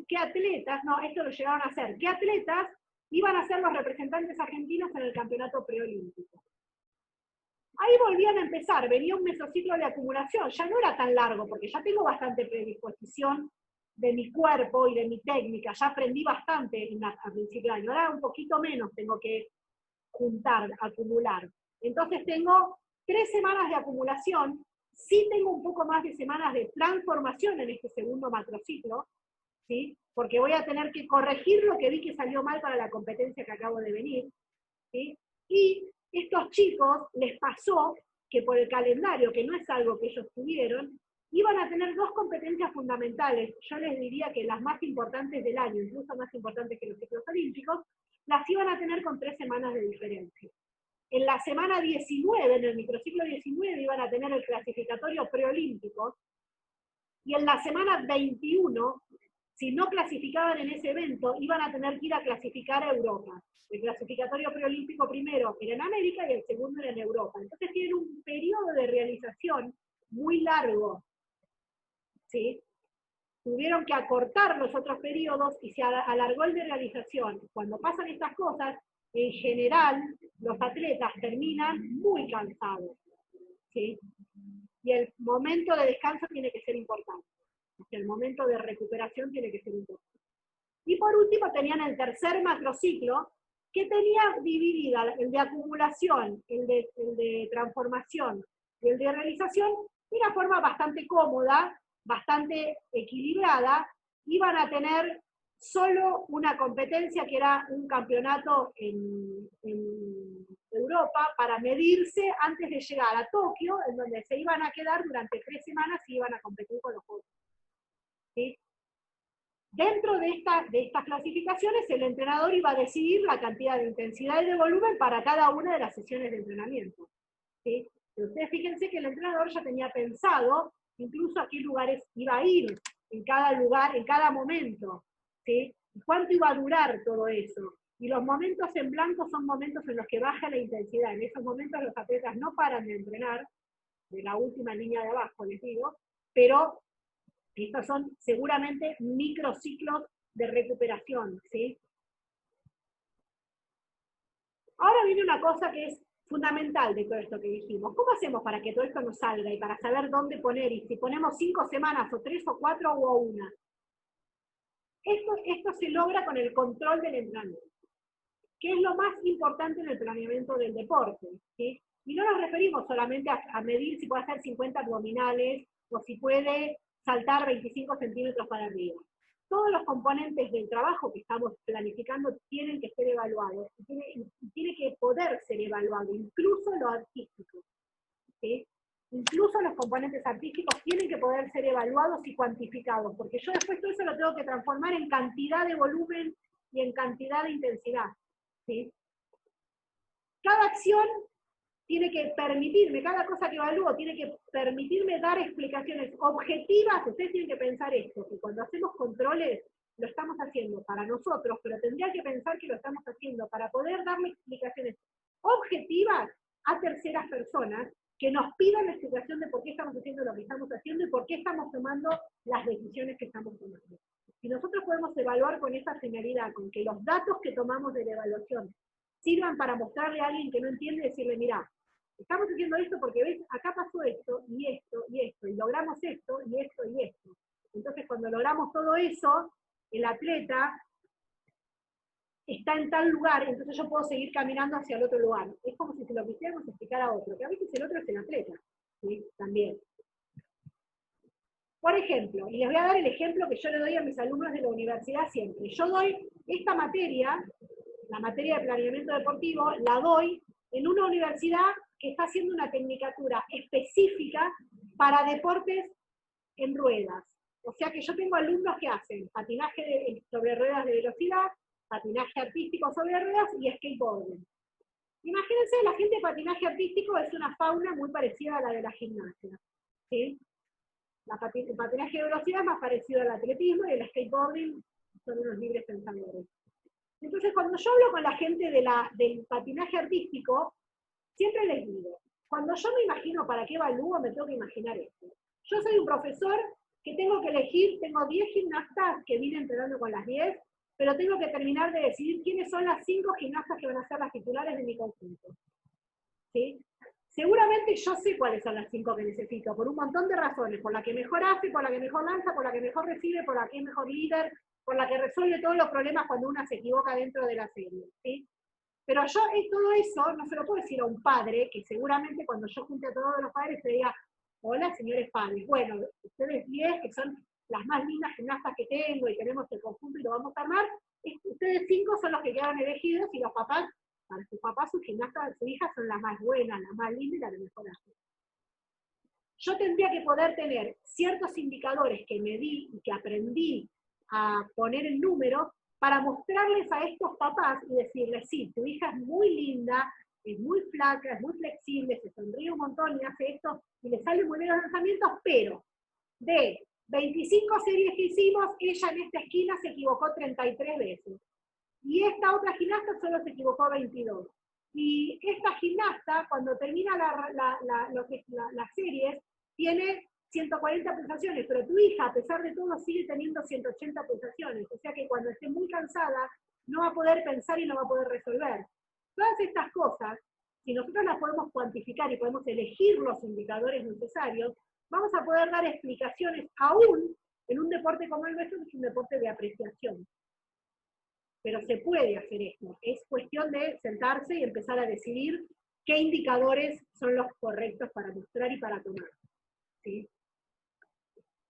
qué atletas, no, esto lo llegaron a hacer, qué atletas iban a ser los representantes argentinos en el campeonato preolímpico. Ahí volvían a empezar, venía un mesociclo de acumulación, ya no era tan largo, porque ya tengo bastante predisposición de mi cuerpo y de mi técnica, ya aprendí bastante a principio de año, ahora un poquito menos tengo que juntar, acumular. Entonces tengo 3 semanas de acumulación, sí tengo un poco más de semanas de transformación en este segundo macrociclo, ¿sí? Porque voy a tener que corregir lo que vi que salió mal para la competencia que acabo de venir, ¿sí? Y estos chicos les pasó que por el calendario, que no es algo que ellos tuvieron, iban a tener 2 competencias fundamentales, yo les diría que las más importantes del año, incluso más importantes que los ciclos olímpicos, las iban a tener con 3 semanas de diferencia. En la semana 19, en el microciclo 19, iban a tener el clasificatorio preolímpico, y en la semana 21, si no clasificaban en ese evento, iban a tener que ir a clasificar a Europa. El clasificatorio preolímpico primero era en América y el segundo era en Europa. Entonces tienen un periodo de realización muy largo, ¿sí? Tuvieron que acortar los otros periodos y se alargó el de realización. Cuando pasan estas cosas, en general, los atletas terminan muy cansados, ¿sí? Y el momento de descanso tiene que ser importante. El momento de recuperación tiene que ser importante. Y por último tenían el tercer macrociclo, que tenía dividida el de acumulación, el de transformación y el de realización de una forma bastante cómoda, bastante equilibrada. Iban a tener solo una competencia que era un campeonato en Europa para medirse antes de llegar a Tokio, en donde se iban a quedar durante 3 semanas y iban a competir con los otros. ¿Sí? Dentro de estas clasificaciones, el entrenador iba a decidir la cantidad de intensidad y de volumen para cada una de las sesiones de entrenamiento. ¿Sí? Pero ustedes fíjense que el entrenador ya tenía pensado incluso a qué lugares iba a ir en cada lugar, en cada momento. ¿Sí? Y cuánto iba a durar todo eso. Y los momentos en blanco son momentos en los que baja la intensidad. En esos momentos los atletas no paran de entrenar, de la última línea de abajo les digo, pero estos son seguramente microciclos de recuperación, ¿sí? Ahora viene una cosa que es fundamental de todo esto que dijimos. ¿Cómo hacemos para que todo esto nos salga y para saber dónde poner? Y si ponemos 5 semanas, o 3 o 4 o 1. Esto se logra con el control del entrenamiento, que es lo más importante en el planeamiento del deporte, ¿sí? Y no nos referimos solamente a medir si puede hacer 50 abdominales o si puede saltar 25 centímetros para arriba. Todos los componentes del trabajo que estamos planificando tienen que ser evaluados, y tiene que poder ser evaluado, incluso lo artístico, ¿sí? incluso los componentes artísticos tienen que poder ser evaluados y cuantificados, porque yo después todo eso lo tengo que transformar en cantidad de volumen y en cantidad de intensidad, ¿sí? Cada acción tiene que permitirme, cada cosa que evalúo tiene que permitirme dar explicaciones objetivas. Ustedes tienen que pensar esto, que cuando hacemos controles lo estamos haciendo para nosotros, pero tendría que pensar que lo estamos haciendo para poder darle explicaciones objetivas a terceras personas que nos pidan la explicación de por qué estamos haciendo lo que estamos haciendo y por qué estamos tomando las decisiones que estamos tomando. Si nosotros podemos evaluar con esa finalidad, con que los datos que tomamos de la evaluación sirvan para mostrarle a alguien que no entiende y decirle, mira, estamos haciendo esto porque ves, acá pasó esto, y logramos esto, y esto, y esto. Entonces, cuando logramos todo eso, el atleta está en tal lugar, entonces yo puedo seguir caminando hacia el otro lugar. Es como si se lo quisiéramos explicar a otro, que a veces el otro es el atleta, ¿sí? También. Por ejemplo, y les voy a dar el ejemplo que yo le doy a mis alumnos de la universidad siempre. Yo doy esta materia, la materia de planeamiento deportivo, la doy en una universidad que está haciendo una tecnicatura específica para deportes en ruedas. O sea que yo tengo alumnos que hacen patinaje sobre ruedas de velocidad, patinaje artístico sobre ruedas y skateboarding. Imagínense, la gente de patinaje artístico es una fauna muy parecida a la de la gimnasia, ¿sí? El patinaje de velocidad es más parecido al atletismo y el skateboarding son unos libres pensadores. Entonces, cuando yo hablo con la gente del patinaje artístico, siempre les digo, cuando yo me imagino para qué evalúo, me tengo que imaginar esto. Yo soy un profesor que tengo que elegir, tengo 10 gimnastas que vine entrenando con las 10, pero tengo que terminar de decidir quiénes son las 5 gimnastas que van a ser las titulares de mi conjunto. ¿Sí? Seguramente yo sé cuáles son las 5 que necesito, por un montón de razones, por la que mejor hace, por la que mejor lanza, por la que mejor recibe, por la que es mejor líder, por la que resuelve todos los problemas cuando una se equivoca dentro de la serie, ¿sí? Pero yo todo eso no se lo puedo decir a un padre, que seguramente cuando yo junte a todos los padres se diga, hola señores padres, bueno, ustedes 10 que son las más lindas gimnastas que tengo y tenemos el conjunto y lo vamos a armar, ustedes 5 son los que quedan elegidos y los papás, para sus papás, sus gimnastas, sus hijas son las más buenas, las más lindas y las que mejor hacen. Yo tendría que poder tener ciertos indicadores que medí y que aprendí a poner en número para mostrarles a estos papás y decirles, sí, tu hija es muy linda, es muy flaca, es muy flexible, se sonríe un montón y hace esto, y le salen muy bien los lanzamientos, pero de 25 series que hicimos, ella en esta esquina se equivocó 33 veces. Y esta otra gimnasta solo se equivocó 22. Y esta gimnasta, cuando termina las series, tiene 140 pulsaciones, pero tu hija, a pesar de todo, sigue teniendo 180 pulsaciones. O sea que cuando esté muy cansada, no va a poder pensar y no va a poder resolver. Todas estas cosas, si nosotros las podemos cuantificar y podemos elegir los indicadores necesarios, vamos a poder dar explicaciones aún en un deporte como el nuestro, que es un deporte de apreciación. Pero se puede hacer esto. Es cuestión de sentarse y empezar a decidir qué indicadores son los correctos para mostrar y para tomar, ¿sí?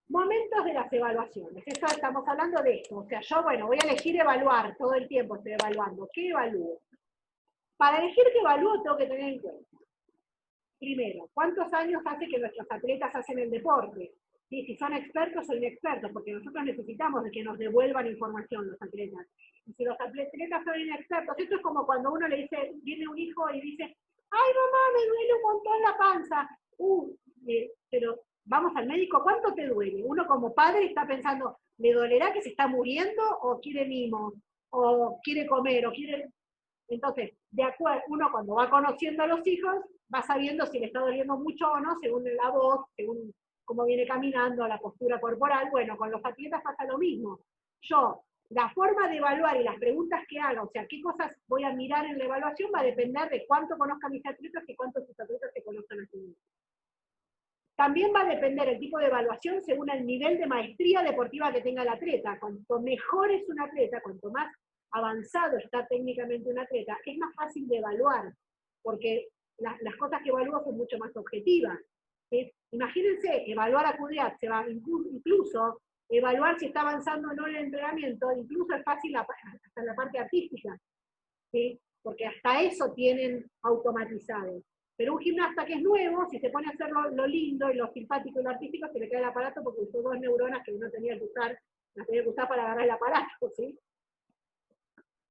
Momentos de las evaluaciones. Estamos hablando de esto. O sea, yo, bueno, voy a elegir evaluar, todo el tiempo estoy evaluando. ¿Qué evalúo? Para elegir qué evalúo tengo que tener en cuenta. Primero, ¿cuántos años hace que nuestros atletas hacen el deporte? ¿Sí? Si son expertos o inexpertos, porque nosotros necesitamos de que nos devuelvan información los atletas. Y si los atletas son inexpertos, esto es como cuando uno le dice, viene un hijo y dice, ay mamá, me duele un montón la panza. Pero vamos al médico, ¿cuánto te duele? Uno como padre está pensando, ¿le dolerá que se está muriendo o quiere mimo? ¿O quiere comer? ¿O quiere...? Entonces, de acuerdo, uno cuando va conociendo a los hijos, va sabiendo si le está doliendo mucho o no, según la voz, según cómo viene caminando, la postura corporal. Bueno, con los atletas pasa lo mismo. Yo, la forma de evaluar y las preguntas que hago, o sea, qué cosas voy a mirar en la evaluación, va a depender de cuánto conozcan mis atletas y cuántos sus atletas se conozcan a sí mismos. También va a depender el tipo de evaluación según el nivel de maestría deportiva que tenga el atleta. Cuanto mejor es un atleta, cuanto más avanzado está técnicamente un atleta, es más fácil de evaluar, porque las cosas que evalúo son mucho más objetivas. ¿Sí? Imagínense, evaluar a Kudiat, se va incluso evaluar si está avanzando o no en el entrenamiento, incluso es fácil hasta en la parte artística, ¿sí? Porque hasta eso tienen automatizado. Pero un gimnasta que es nuevo, si se pone a hacer lo lindo y lo simpático y lo artístico, se le cae el aparato porque usó 2 neuronas que uno tenía que usar, las tenía que usar para agarrar el aparato, ¿sí?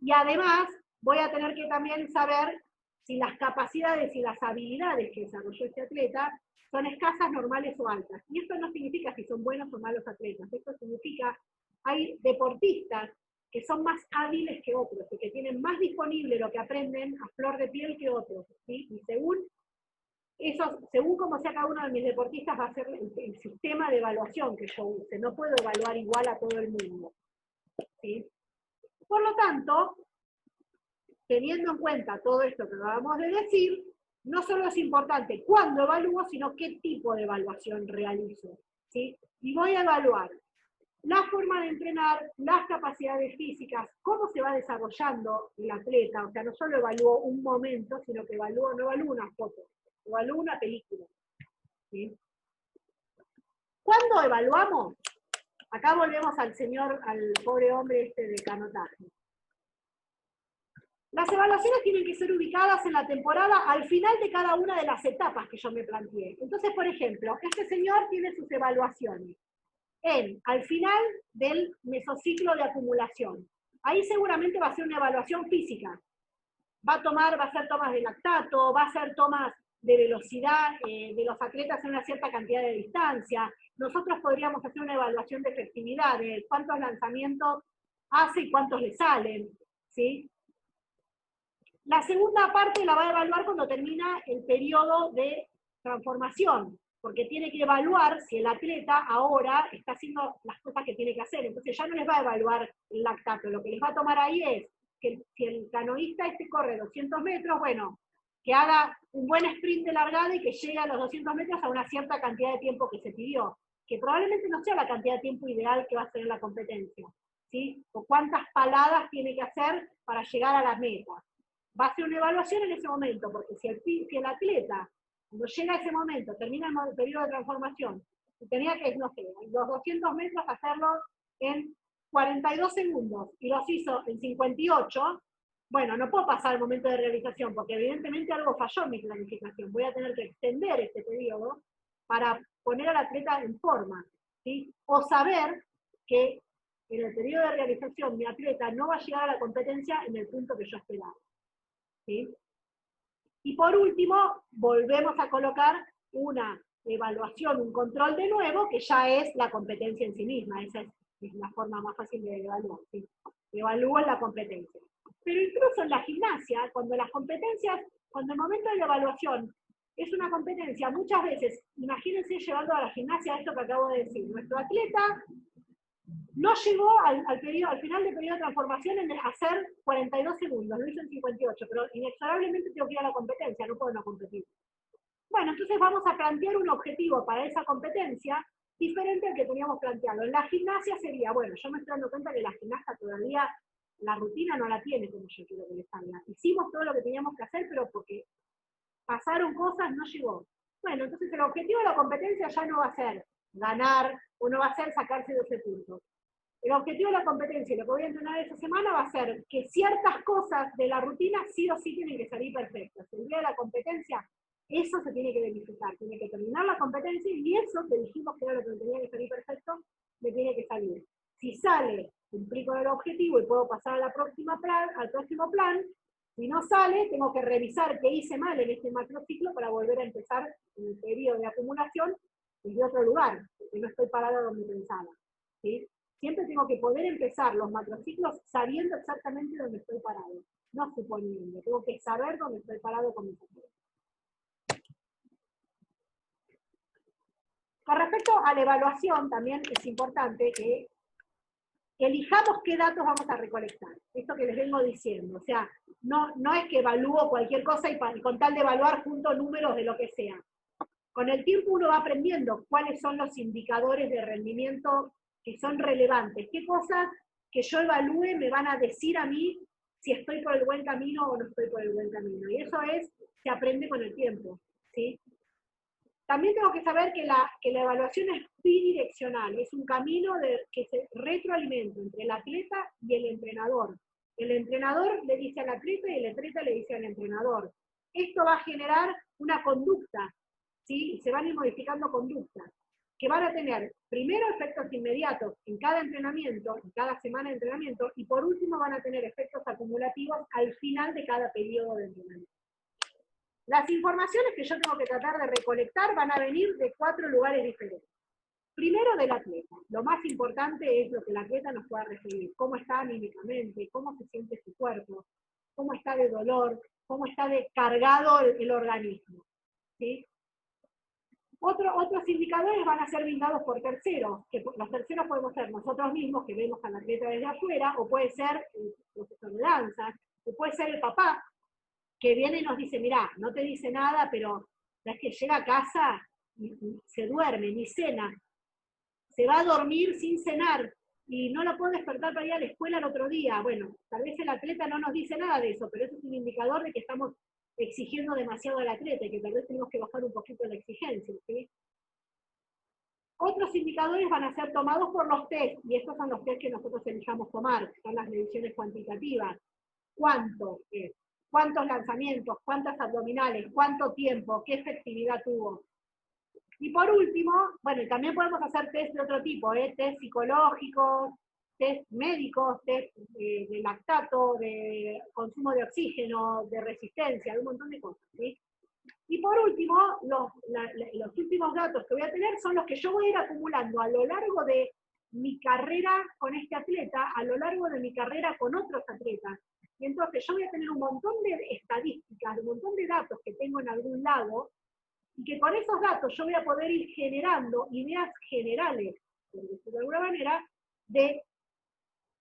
Y además, voy a tener que también saber si las capacidades y las habilidades que desarrolló este atleta son escasas, normales o altas. Y esto no significa si son buenos o malos atletas. Esto significa hay deportistas que son más hábiles que otros y que tienen más disponible lo que aprenden a flor de piel que otros, ¿sí? Y según como sea cada uno de mis deportistas va a ser el sistema de evaluación que yo use. No puedo evaluar igual a todo el mundo, ¿sí? Por lo tanto, teniendo en cuenta todo esto que acabamos de decir, no solo es importante cuándo evalúo, sino qué tipo de evaluación realizo, ¿sí? Y voy a evaluar la forma de entrenar, las capacidades físicas, cómo se va desarrollando el atleta, o sea, no solo evalúo un momento, sino que no evalúo una foto, evalúo una película, ¿sí? ¿Cuándo evaluamos? Acá volvemos al pobre hombre este de canotaje. Las evaluaciones tienen que ser ubicadas en la temporada al final de cada una de las etapas que yo me planteé. Entonces, por ejemplo, este señor tiene sus evaluaciones al final del mesociclo de acumulación. Ahí seguramente va a ser una evaluación física. Va a hacer tomas de lactato, va a hacer tomas de velocidad de los atletas en una cierta cantidad de distancia. Nosotros podríamos hacer una evaluación de efectividad, de cuántos lanzamientos hace y cuántos le salen, ¿sí? La segunda parte la va a evaluar cuando termina el periodo de transformación, porque tiene que evaluar si el atleta ahora está haciendo las cosas que tiene que hacer. Entonces ya no les va a evaluar el lactato, lo que les va a tomar ahí es que si el canoísta corre 200 metros, bueno, que haga un buen sprint de largada y que llegue a los 200 metros a una cierta cantidad de tiempo que se pidió, que probablemente no sea la cantidad de tiempo ideal que va a ser en la competencia, ¿sí? O cuántas paladas tiene que hacer para llegar a las metas. Va a ser una evaluación en ese momento, porque si el atleta, cuando llega a ese momento, termina el periodo de transformación, y tenía que, no sé, los 200 metros hacerlo en 42 segundos, y los hizo en 58, bueno, no puedo pasar el momento de realización, porque evidentemente algo falló en mi planificación. Voy a tener que extender este periodo para poner al atleta en forma, ¿sí? O saber que en el periodo de realización mi atleta no va a llegar a la competencia en el punto que yo esperaba, ¿sí? Y por último, volvemos a colocar una evaluación, un control de nuevo, que ya es la competencia en sí misma. Esa es la forma más fácil de evaluar, ¿sí? Evalúo la competencia. Pero incluso en la gimnasia, cuando el momento de la evaluación es una competencia, muchas veces, imagínense llevando a la gimnasia esto que acabo de decir, nuestro atleta no llegó al final del periodo de transformación en hacer 42 segundos, lo hizo en 58, pero inexorablemente tengo que ir a la competencia, no puedo no competir. Bueno, entonces vamos a plantear un objetivo para esa competencia diferente al que teníamos planteado. En la gimnasia sería, bueno, yo me estoy dando cuenta que la gimnasta todavía la rutina no la tiene como yo quiero que le salga. Hicimos todo lo que teníamos que hacer, pero porque pasaron cosas, no llegó. Bueno, entonces el objetivo de la competencia ya no va a ser ganar, o no va a ser sacarse 12 puntos. El objetivo de la competencia, y lo que voy a entrenar esta semana, va a ser que ciertas cosas de la rutina sí o sí tienen que salir perfectas. El día de la competencia, eso se tiene que verificar. Tiene que terminar la competencia y eso que dijimos que era lo que tenía que salir perfecto, me tiene que salir. Si sale, implico el objetivo y puedo pasar al próximo plan. Si no sale, tengo que revisar qué hice mal en este macrociclo para volver a empezar el periodo de acumulación desde otro lugar, porque no estoy parada donde pensaba, ¿sí? Siempre tengo que poder empezar los macrociclos sabiendo exactamente dónde estoy parado, no suponiendo. Tengo que saber dónde estoy parado con mis atletas. Con respecto a la evaluación, también es importante que elijamos qué datos vamos a recolectar. Esto que les vengo diciendo. O sea, no es que evalúo cualquier cosa y con tal de evaluar junto números de lo que sea. Con el tiempo uno va aprendiendo cuáles son los indicadores de rendimiento que son relevantes. ¿Qué cosas que yo evalúe me van a decir a mí si estoy por el buen camino o no estoy por el buen camino? Y eso se aprende con el tiempo, ¿sí? También tengo que saber que la evaluación es bidireccional, es un camino que se retroalimenta entre el atleta y el entrenador. El entrenador le dice al atleta y el atleta le dice al entrenador. esto va a generar una conducta, ¿sí? Y se van a ir modificando conductas, que van a tener primero efectos inmediatos en cada entrenamiento, en cada semana de entrenamiento, y por último van a tener efectos acumulativos al final de cada periodo de entrenamiento. Las informaciones que yo tengo que tratar de recolectar van a venir de 4 lugares diferentes. Primero del atleta. Lo más importante es lo que el atleta nos pueda referir. Cómo está anímicamente, cómo se siente su cuerpo, cómo está de dolor, cómo está de cargado el organismo, ¿sí? Otros indicadores van a ser brindados por terceros, que los terceros podemos ser nosotros mismos, que vemos al atleta desde afuera, o puede ser el profesor de danza, o puede ser el papá, que viene y nos dice, mirá, no te dice nada, pero es que llega a casa y se duerme, ni cena, se va a dormir sin cenar, y no lo puedo despertar para ir a la escuela el otro día. Bueno, tal vez el atleta no nos dice nada de eso, pero eso es un indicador de que estamos exigiendo demasiado al atleta y que tal vez tenemos que bajar un poquito la exigencia, ¿sí? Otros indicadores van a ser tomados por los test, y estos son los test que nosotros elijamos tomar, son las mediciones cuantitativas. ¿Cuánto es? ¿Cuántos lanzamientos? ¿Cuántas abdominales? ¿Cuánto tiempo? ¿Qué efectividad tuvo? Y por último, bueno, también podemos hacer test de otro tipo, test psicológicos, test médicos, test de lactato, de consumo de oxígeno, de resistencia, de un montón de cosas, ¿sí? Y por último, los últimos datos que voy a tener son los que yo voy a ir acumulando a lo largo de mi carrera con este atleta, a lo largo de mi carrera con otros atletas. Y entonces yo voy a tener un montón de estadísticas, un montón de datos que tengo en algún lado, y que con esos datos yo voy a poder ir generando ideas generales, por decirlo de alguna manera, de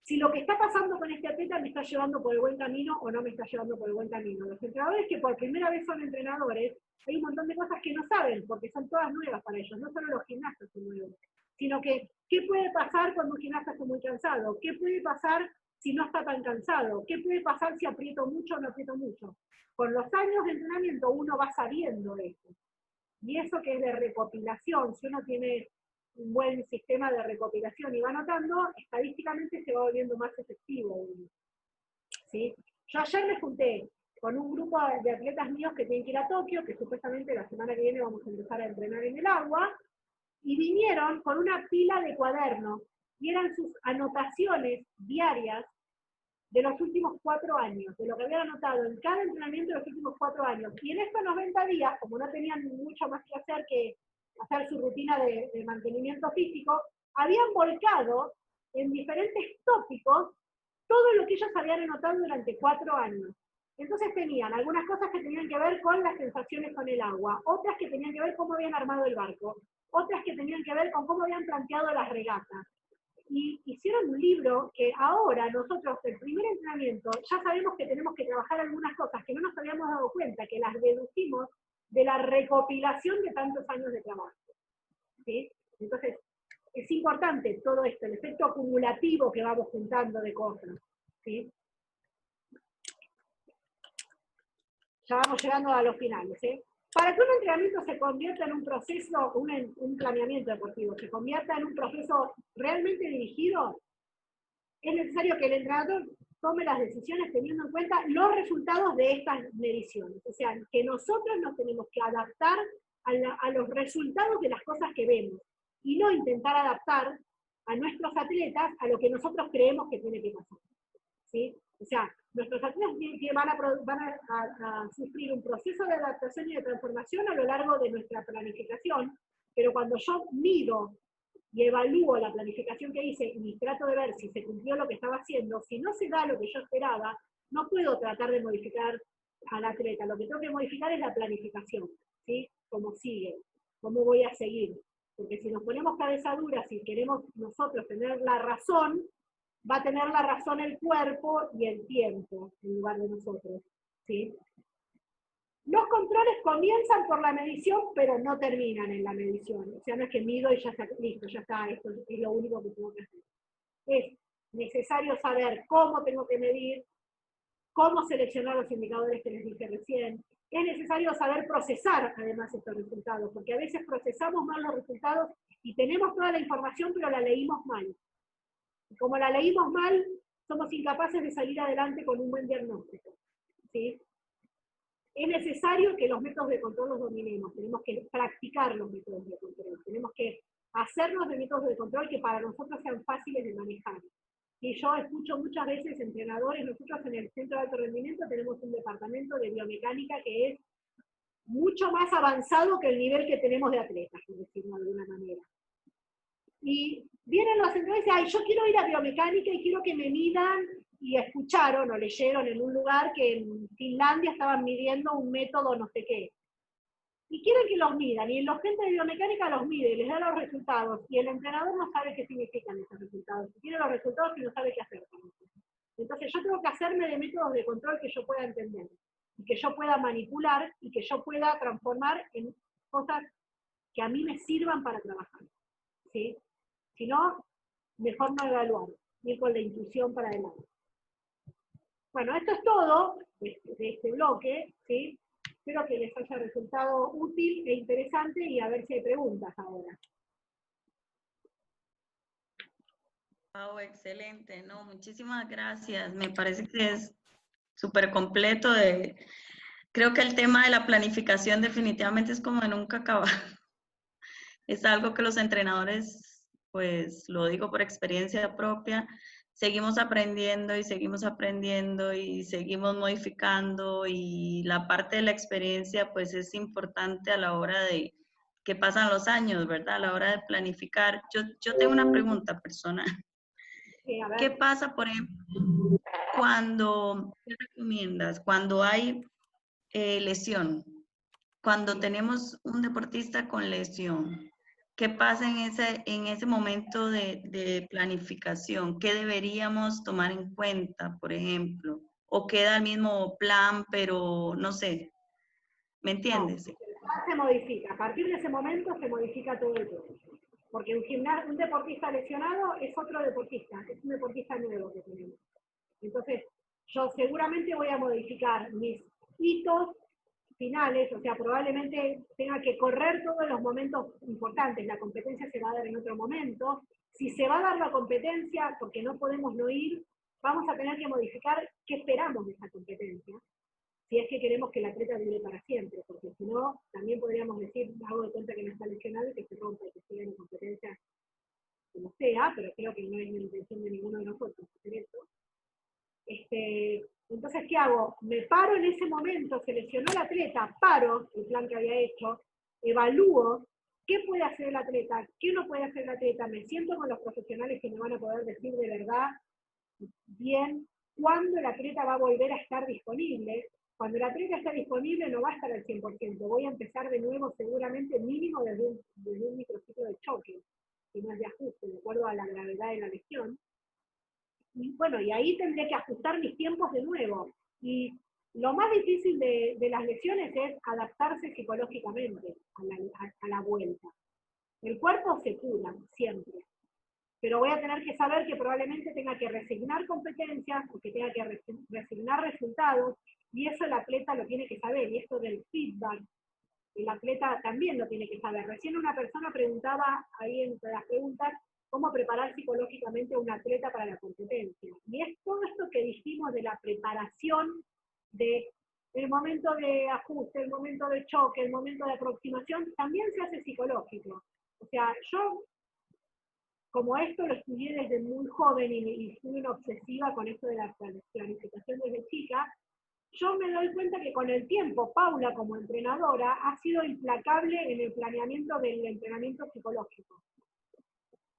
si lo que está pasando con este atleta me está llevando por el buen camino o no me está llevando por el buen camino. Los entrenadores que por primera vez son entrenadores, hay un montón de cosas que no saben, porque son todas nuevas para ellos, no solo los gimnastas son nuevos, sino que, ¿qué puede pasar cuando un gimnasta está muy cansado? ¿Qué puede pasar si no está tan cansado? ¿Qué puede pasar si aprieto mucho o no aprieto mucho? Con los años de entrenamiento uno va sabiendo eso. Y eso que es de recopilación, si uno tiene un buen sistema de recopilación y va anotando, estadísticamente se va volviendo más efectivo. ¿Sí? Yo ayer me junté con un grupo de atletas míos que tienen que ir a Tokio, que supuestamente la semana que viene vamos a empezar a entrenar en el agua, y vinieron con una pila de cuadernos, y eran sus anotaciones diarias de los últimos 4 años, de lo que habían anotado en cada entrenamiento de los últimos 4 años. Y en estos 90 días, como no tenían mucho más que hacer su rutina de mantenimiento físico, habían volcado en diferentes tópicos todo lo que ellos habían anotado durante 4 años. Entonces tenían algunas cosas que tenían que ver con las sensaciones con el agua, otras que tenían que ver cómo habían armado el barco, otras que tenían que ver con cómo habían planteado las regatas. Y hicieron un libro que ahora nosotros, el primer entrenamiento, ya sabemos que tenemos que trabajar algunas cosas que no nos habíamos dado cuenta, que las deducimos de la recopilación de tantos años de trabajo. ¿Sí? Entonces, es importante todo esto, el efecto acumulativo que vamos juntando de cosas. ¿Sí? Ya vamos llegando a los finales. Para que un entrenamiento se convierta en un proceso, un planeamiento deportivo, se convierta en un proceso realmente dirigido, es necesario que el entrenador tome las decisiones teniendo en cuenta los resultados de estas mediciones. O sea, que nosotros nos tenemos que adaptar a los resultados de las cosas que vemos y no intentar adaptar a nuestros atletas a lo que nosotros creemos que tiene que pasar. ¿Sí? O sea, nuestros atletas van a sufrir un proceso de adaptación y de transformación a lo largo de nuestra planificación, pero cuando yo mido y evalúo la planificación que hice y trato de ver si se cumplió lo que estaba haciendo, si no se da lo que yo esperaba, no puedo tratar de modificar al atleta. Lo que tengo que modificar es la planificación, ¿sí? Cómo sigue, cómo voy a seguir. Porque si nos ponemos cabeza dura, si queremos nosotros tener la razón, va a tener la razón el cuerpo y el tiempo en lugar de nosotros, ¿sí? Los controles comienzan por la medición, pero no terminan en la medición. O sea, no es que mido y ya está, listo, ya está, esto es lo único que tengo que hacer. Es necesario saber cómo tengo que medir, cómo seleccionar los indicadores que les dije recién. Es necesario saber procesar, además, estos resultados, porque a veces procesamos mal los resultados y tenemos toda la información, pero la leímos mal. Y como la leímos mal, somos incapaces de salir adelante con un buen diagnóstico, ¿sí? es necesario que los métodos de control los dominemos, tenemos que practicar los métodos de control, tenemos que hacernos de métodos de control que para nosotros sean fáciles de manejar. Y yo escucho muchas veces entrenadores, nosotros en el Centro de Alto Rendimiento tenemos un departamento de biomecánica que es mucho más avanzado que el nivel que tenemos de atletas, por decirlo de alguna manera. Y vienen los entrenadores y dicen, ay, yo quiero ir a biomecánica y quiero que me midan, y escucharon o leyeron en un lugar que en Finlandia estaban midiendo un método no sé qué. Y quieren que los midan, y la gente de biomecánica los mide y les da los resultados, y el entrenador no sabe qué significan esos resultados. Si tiene los resultados y no sabe qué hacer con eso. Entonces yo tengo que hacerme de métodos de control que yo pueda entender, y que yo pueda manipular, y que yo pueda transformar en cosas que a mí me sirvan para trabajar. ¿Sí? Si no, mejor no evaluar, ir con la intuición para adelante. Bueno, esto es todo de este bloque, ¿sí? Espero que les haya resultado útil e interesante, y a ver si hay preguntas ahora. Wow, excelente, no, muchísimas gracias. Me parece que es súper completo. Creo que el tema de la planificación definitivamente es como de nunca acabar. Es algo que los entrenadores, pues lo digo por experiencia propia, seguimos aprendiendo y seguimos aprendiendo y seguimos modificando, y la parte de la experiencia pues es importante a la hora de que pasan los años, ¿verdad? A la hora de planificar. Yo tengo una pregunta personal. Sí, a ver. ¿Qué pasa, por ejemplo, ¿qué recomiendas? Cuando hay lesión, cuando tenemos un deportista con lesión, ¿qué pasa en ese momento de planificación? ¿Qué deberíamos tomar en cuenta, por ejemplo? ¿O queda el mismo plan, pero no sé? ¿Me entiendes? No, se modifica. A partir de ese momento se modifica todo el proceso. Porque un deportista lesionado es otro deportista, es un deportista nuevo que tenemos. Entonces, yo seguramente voy a modificar mis hitos finales, o sea, probablemente tenga que correr todos los momentos importantes, la competencia se va a dar en otro momento. Si se va a dar la competencia, porque no podemos no ir, vamos a tener que modificar qué esperamos de esa competencia, si es que queremos que el atleta dure para siempre, porque si no, también podríamos decir, hago de cuenta que no está lesionado y que se rompa y que siga en competencia como sea, pero creo que no es la intención de ninguno de nosotros hacer eso. Entonces, ¿qué hago? Me paro en ese momento, se lesionó el atleta, paro el plan que había hecho, evalúo qué puede hacer el atleta, qué no puede hacer el atleta, me siento con los profesionales que me van a poder decir de verdad bien cuándo el atleta va a volver a estar disponible. Cuando el atleta está disponible no va a estar al 100%, voy a empezar de nuevo seguramente mínimo desde un microciclo de choque, si no es de ajuste, de acuerdo a la gravedad de la lesión. Y bueno, y ahí tendré que ajustar mis tiempos de nuevo. Y lo más difícil de las lesiones es adaptarse psicológicamente a la vuelta. El cuerpo se cura siempre, pero voy a tener que saber que probablemente tenga que resignar competencias o que tenga que resignar resultados, y eso el atleta lo tiene que saber, y esto del feedback, el atleta también lo tiene que saber. Recién una persona preguntaba ahí entre las preguntas cómo preparar psicológicamente a un atleta para la competencia. Y es todo esto que dijimos de la preparación, de el momento de ajuste, el momento de choque, el momento de aproximación, también se hace psicológico. O sea, yo, como esto lo estudié desde muy joven y fui una obsesiva con esto de la planificación desde chica, yo me doy cuenta que con el tiempo, Paula como entrenadora ha sido implacable en el planeamiento del entrenamiento psicológico.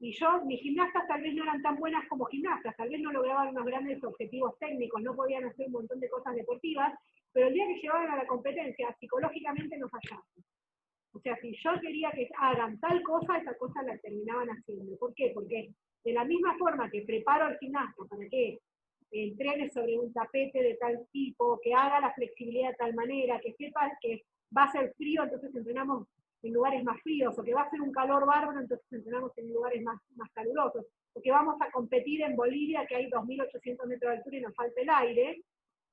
Y mis gimnastas tal vez no eran tan buenas como gimnastas, tal vez no lograban unos grandes objetivos técnicos, no podían hacer un montón de cosas deportivas, pero el día que llegaban a la competencia, psicológicamente no fallaban. O sea, si yo quería que hagan tal cosa, esa cosa la terminaban haciendo. ¿Por qué? Porque de la misma forma que preparo al gimnasta para que entrene sobre un tapete de tal tipo, que haga la flexibilidad de tal manera, que sepa que va a ser frío, entonces entrenamos en lugares más fríos, o que va a ser un calor bárbaro, entonces entrenamos en lugares más calurosos, o que vamos a competir en Bolivia, que hay 2.800 metros de altura y nos falta el aire.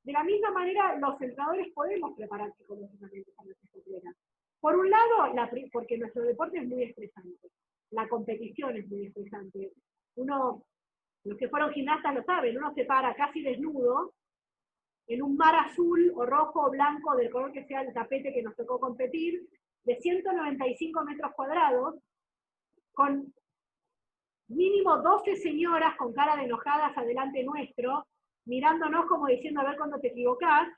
De la misma manera, los entrenadores podemos preparar psicológicamente a nuestros atletas. Por un lado, porque nuestro deporte es muy estresante, la competición es muy estresante. Los que fueron gimnastas lo saben, uno se para casi desnudo, en un mar azul o rojo o blanco, del color que sea el tapete que nos tocó competir, de 195 metros cuadrados, con mínimo 12 señoras con cara de enojadas adelante nuestro, mirándonos como diciendo a ver cuándo te equivocás,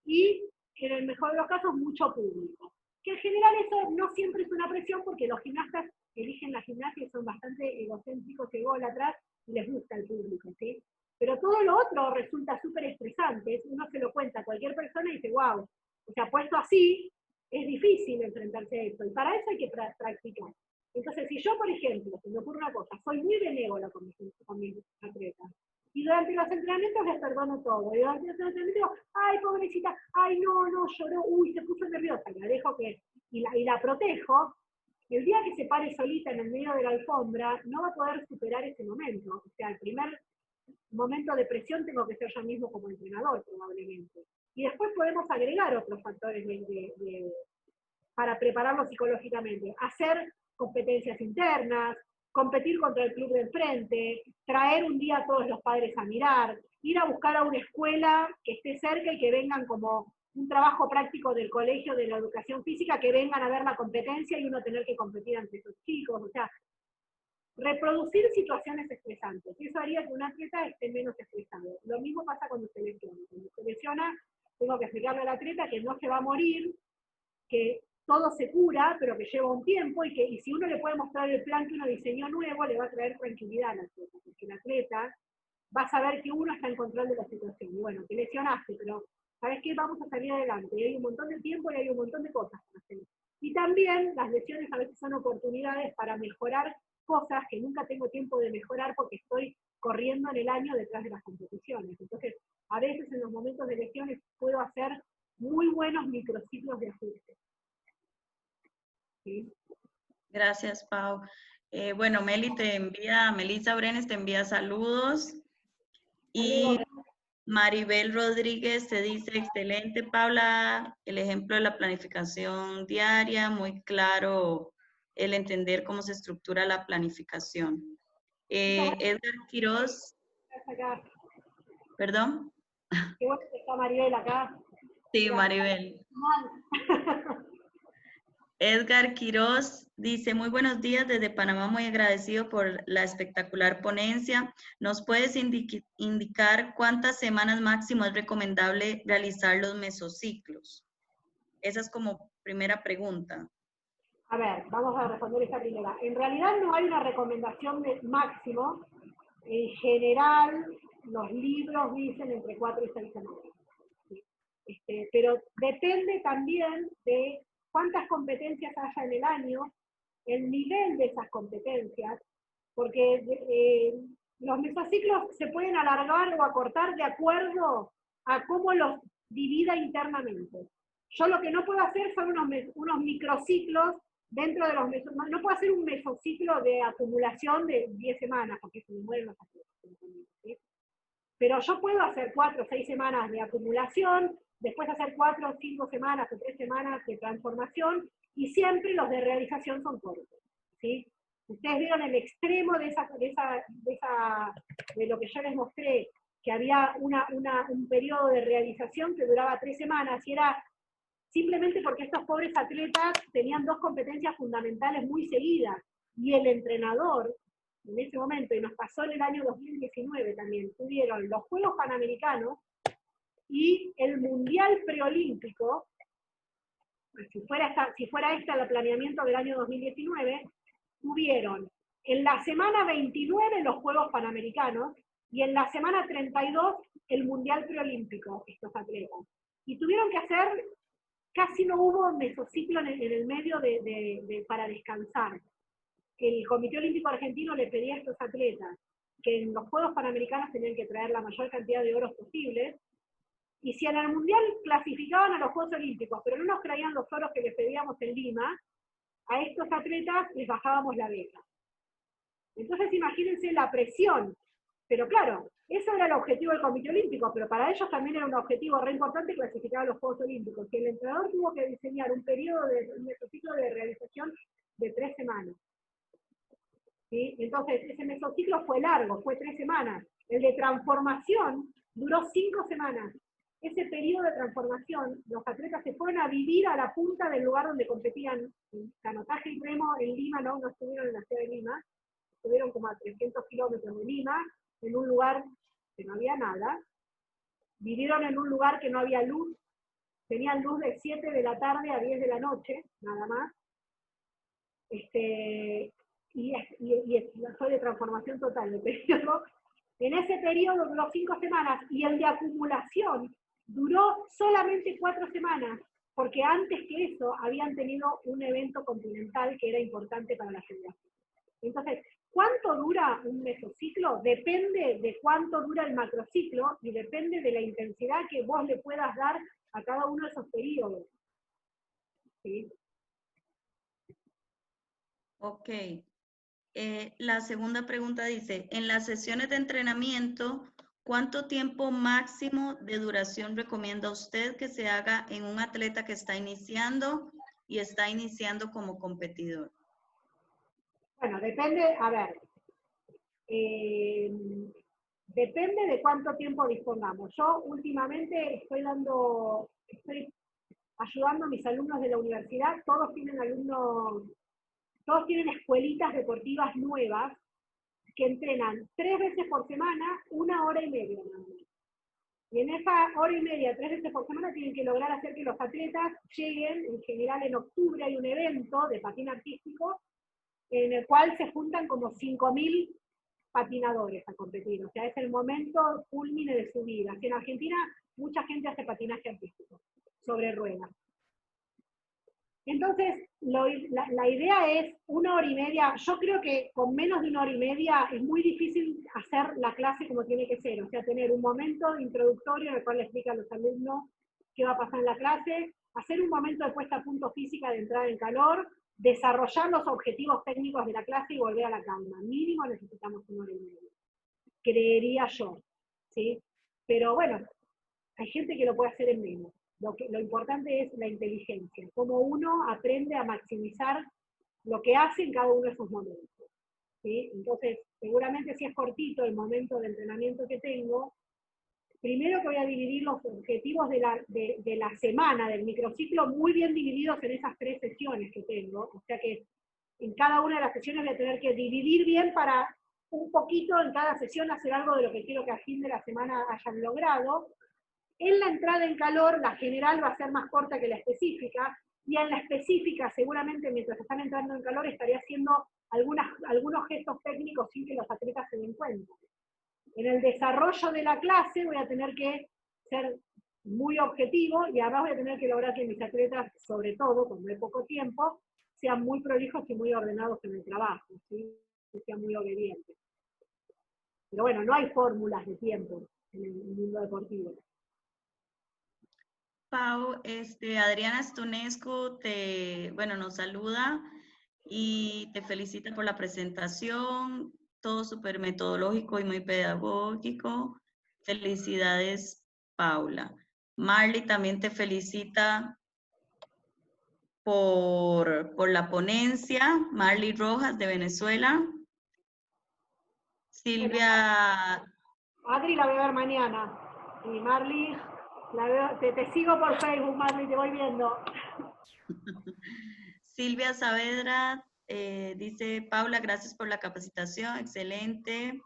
y en el mejor de los casos mucho público. Que en general eso no siempre es una presión porque los gimnastas eligen la gimnasia y son bastante egocéntricos, ególatras, y les gusta el público, ¿sí? Pero todo lo otro resulta súper estresante, uno se lo cuenta a cualquier persona y dice, wow, o sea, puesto así, es difícil enfrentarse a eso, y para eso hay que practicar. Entonces, si yo, por ejemplo, se me ocurre una cosa, soy muy benévola con mis atletas, y durante los entrenamientos les perdono todo, y durante los entrenamientos digo, ay, pobrecita, ay, no, lloró, uy, se puso nerviosa, la dejo que, y la protejo. El día que se pare solita en el medio de la alfombra, no va a poder superar ese momento. O sea, el primer momento de presión tengo que ser yo mismo como entrenador, probablemente. Y después podemos agregar otros factores para prepararlo psicológicamente. Hacer competencias internas, competir contra el club de enfrente, traer un día a todos los padres a mirar, ir a buscar a una escuela que esté cerca y que vengan como un trabajo práctico del colegio de la educación física, que vengan a ver la competencia y uno tener que competir ante esos chicos. O sea, reproducir situaciones estresantes. Eso haría que un atleta esté menos estresado. Lo mismo pasa cuando se lesiona. Cuando se lesiona, tengo que explicarle al atleta que no se va a morir, que todo se cura, pero que lleva un tiempo, y si uno le puede mostrar el plan que uno diseñó nuevo, le va a traer tranquilidad al atleta, porque el atleta va a saber que uno está en control de la situación. Y bueno, te lesionaste, pero ¿sabes qué? Vamos a salir adelante. Y hay un montón de tiempo y hay un montón de cosas para hacer. Y también las lesiones a veces son oportunidades para mejorar cosas que nunca tengo tiempo de mejorar porque estoy corriendo en el año detrás de las competiciones. Entonces, a veces en los momentos de lesiones puedo hacer muy buenos microciclos de ajuste. ¿Sí? Gracias, Pau. Bueno, Melissa Brenes te envía saludos. Y Maribel Rodríguez te dice, excelente, Paula, el ejemplo de la planificación diaria, muy claro el entender cómo se estructura la planificación. Edgar Quiroz, ¿perdón? Qué bueno que está Maribel acá. Sí, Maribel. Edgar Quiroz dice, muy buenos días desde Panamá, muy agradecido por la espectacular ponencia. ¿Nos puedes indicar cuántas semanas máximo es recomendable realizar los mesociclos? Esa es como primera pregunta. A ver, vamos a responder esta primera. En realidad no hay una recomendación de máximo. En general, los libros dicen entre 4 y 6 semanas. Pero depende también de cuántas competencias haya en el año, el nivel de esas competencias, porque los mesociclos se pueden alargar o acortar de acuerdo a cómo los divida internamente. Yo lo que no puedo hacer son unos microciclos dentro de los mesociclos. No puedo hacer un mesociclo de acumulación de 10 semanas, porque se me mueren los atletas. ¿Sí? Pero yo puedo hacer 4 o 6 semanas de acumulación, después hacer 4 o 5 semanas o 3 semanas de transformación, y siempre los de realización son cortos. ¿Sí? Ustedes vieron el extremo de lo que yo les mostré, que había un periodo de realización que duraba 3 semanas, y era simplemente porque estos pobres atletas tenían 2 competencias fundamentales muy seguidas, y el entrenador, en ese momento, y nos pasó en el año 2019 también, tuvieron los Juegos Panamericanos y el Mundial Preolímpico. Si fuera este el planeamiento del año 2019, tuvieron en la semana 29 los Juegos Panamericanos y en la semana 32 el Mundial Preolímpico, estos atletas. Y tuvieron que hacer, casi no hubo mesociclo en el medio para descansar. El Comité Olímpico Argentino le pedía a estos atletas que en los Juegos Panamericanos tenían que traer la mayor cantidad de oros posibles, y si en el Mundial clasificaban a los Juegos Olímpicos, pero no nos traían los oros que les pedíamos en Lima, a estos atletas les bajábamos la beca. Entonces imagínense la presión. Pero claro, eso era el objetivo del Comité Olímpico, pero para ellos también era un objetivo re importante clasificar a los Juegos Olímpicos, y el entrenador tuvo que diseñar un periodo un mesociclo de realización de 3 semanas. ¿Sí? Entonces, ese mesociclo fue largo, fue 3 semanas. El de transformación duró 5 semanas. ese periodo de transformación, los atletas se fueron a vivir a la punta del lugar donde competían. Canotaje y remo en Lima, no estuvieron en la ciudad de Lima, estuvieron como a 300 kilómetros de Lima, en un lugar que no había nada, vivieron en un lugar que no había luz, tenían luz de 7 de la tarde a 10 de la noche, nada más, y fue de transformación total el periodo. En ese periodo duró 5 semanas, y el de acumulación duró solamente 4 semanas, porque antes que eso habían tenido un evento continental que era importante para la federación. Entonces, ¿cuánto dura un mesociclo? Depende de cuánto dura el macrociclo y depende de la intensidad que vos le puedas dar a cada uno de esos periodos. ¿Sí? Ok. La segunda pregunta dice, en las sesiones de entrenamiento, ¿cuánto tiempo máximo de duración recomienda usted que se haga en un atleta que está iniciando y está iniciando como competidor? Bueno, depende, a ver, depende de cuánto tiempo dispongamos. Yo últimamente estoy ayudando a mis alumnos de la universidad, todos tienen escuelitas deportivas nuevas que entrenan 3 veces por semana, 1 hora y media nada más. Y en esa hora y media, 3 veces por semana, tienen que lograr hacer que los atletas lleguen. En general en octubre hay un evento de patín artístico en el cual se juntan como 5.000 patinadores a competir. O sea, es el momento culmine de su vida. Aquí en Argentina mucha gente hace patinaje artístico sobre ruedas. Entonces, la idea es 1 hora y media. Yo creo que con menos de 1 hora y media es muy difícil hacer la clase como tiene que ser. O sea, tener un momento introductorio en el cual le explica a los alumnos qué va a pasar en la clase, hacer un momento de puesta a punto física de entrada en calor, desarrollar los objetivos técnicos de la clase y volver a la calma. Mínimo necesitamos 1 hora y media. Creería yo, ¿sí? Pero bueno, hay gente que lo puede hacer en menos. Lo importante es la inteligencia, cómo uno aprende a maximizar lo que hace en cada uno de esos momentos. ¿Sí? Entonces, seguramente si es cortito el momento de entrenamiento que tengo, primero que voy a dividir los objetivos de la semana, del microciclo, muy bien divididos en esas 3 sesiones que tengo. O sea que en cada una de las sesiones voy a tener que dividir bien para un poquito en cada sesión hacer algo de lo que quiero que a fin de la semana hayan logrado. En la entrada en calor, la general va a ser más corta que la específica, y en la específica, seguramente mientras están entrando en calor, estaré haciendo algunos gestos técnicos sin que los atletas se den cuenta. En el desarrollo de la clase voy a tener que ser muy objetivo, y además voy a tener que lograr que mis atletas, sobre todo cuando hay poco tiempo, sean muy prolijos y muy ordenados en el trabajo, ¿sí? Que sean muy obedientes. Pero bueno, no hay fórmulas de tiempo en el mundo deportivo. Pau, Adriana Stonescu nos saluda y te felicita por la presentación, todo súper metodológico y muy pedagógico. Felicidades, Paula. Marley también te felicita por la ponencia, Marley Rojas de Venezuela. Silvia... Adri la voy a ver mañana. Y Marley, la veo, te sigo por Facebook, Marley, te voy viendo. Silvia Saavedra dice, Paula, gracias por la capacitación, excelente.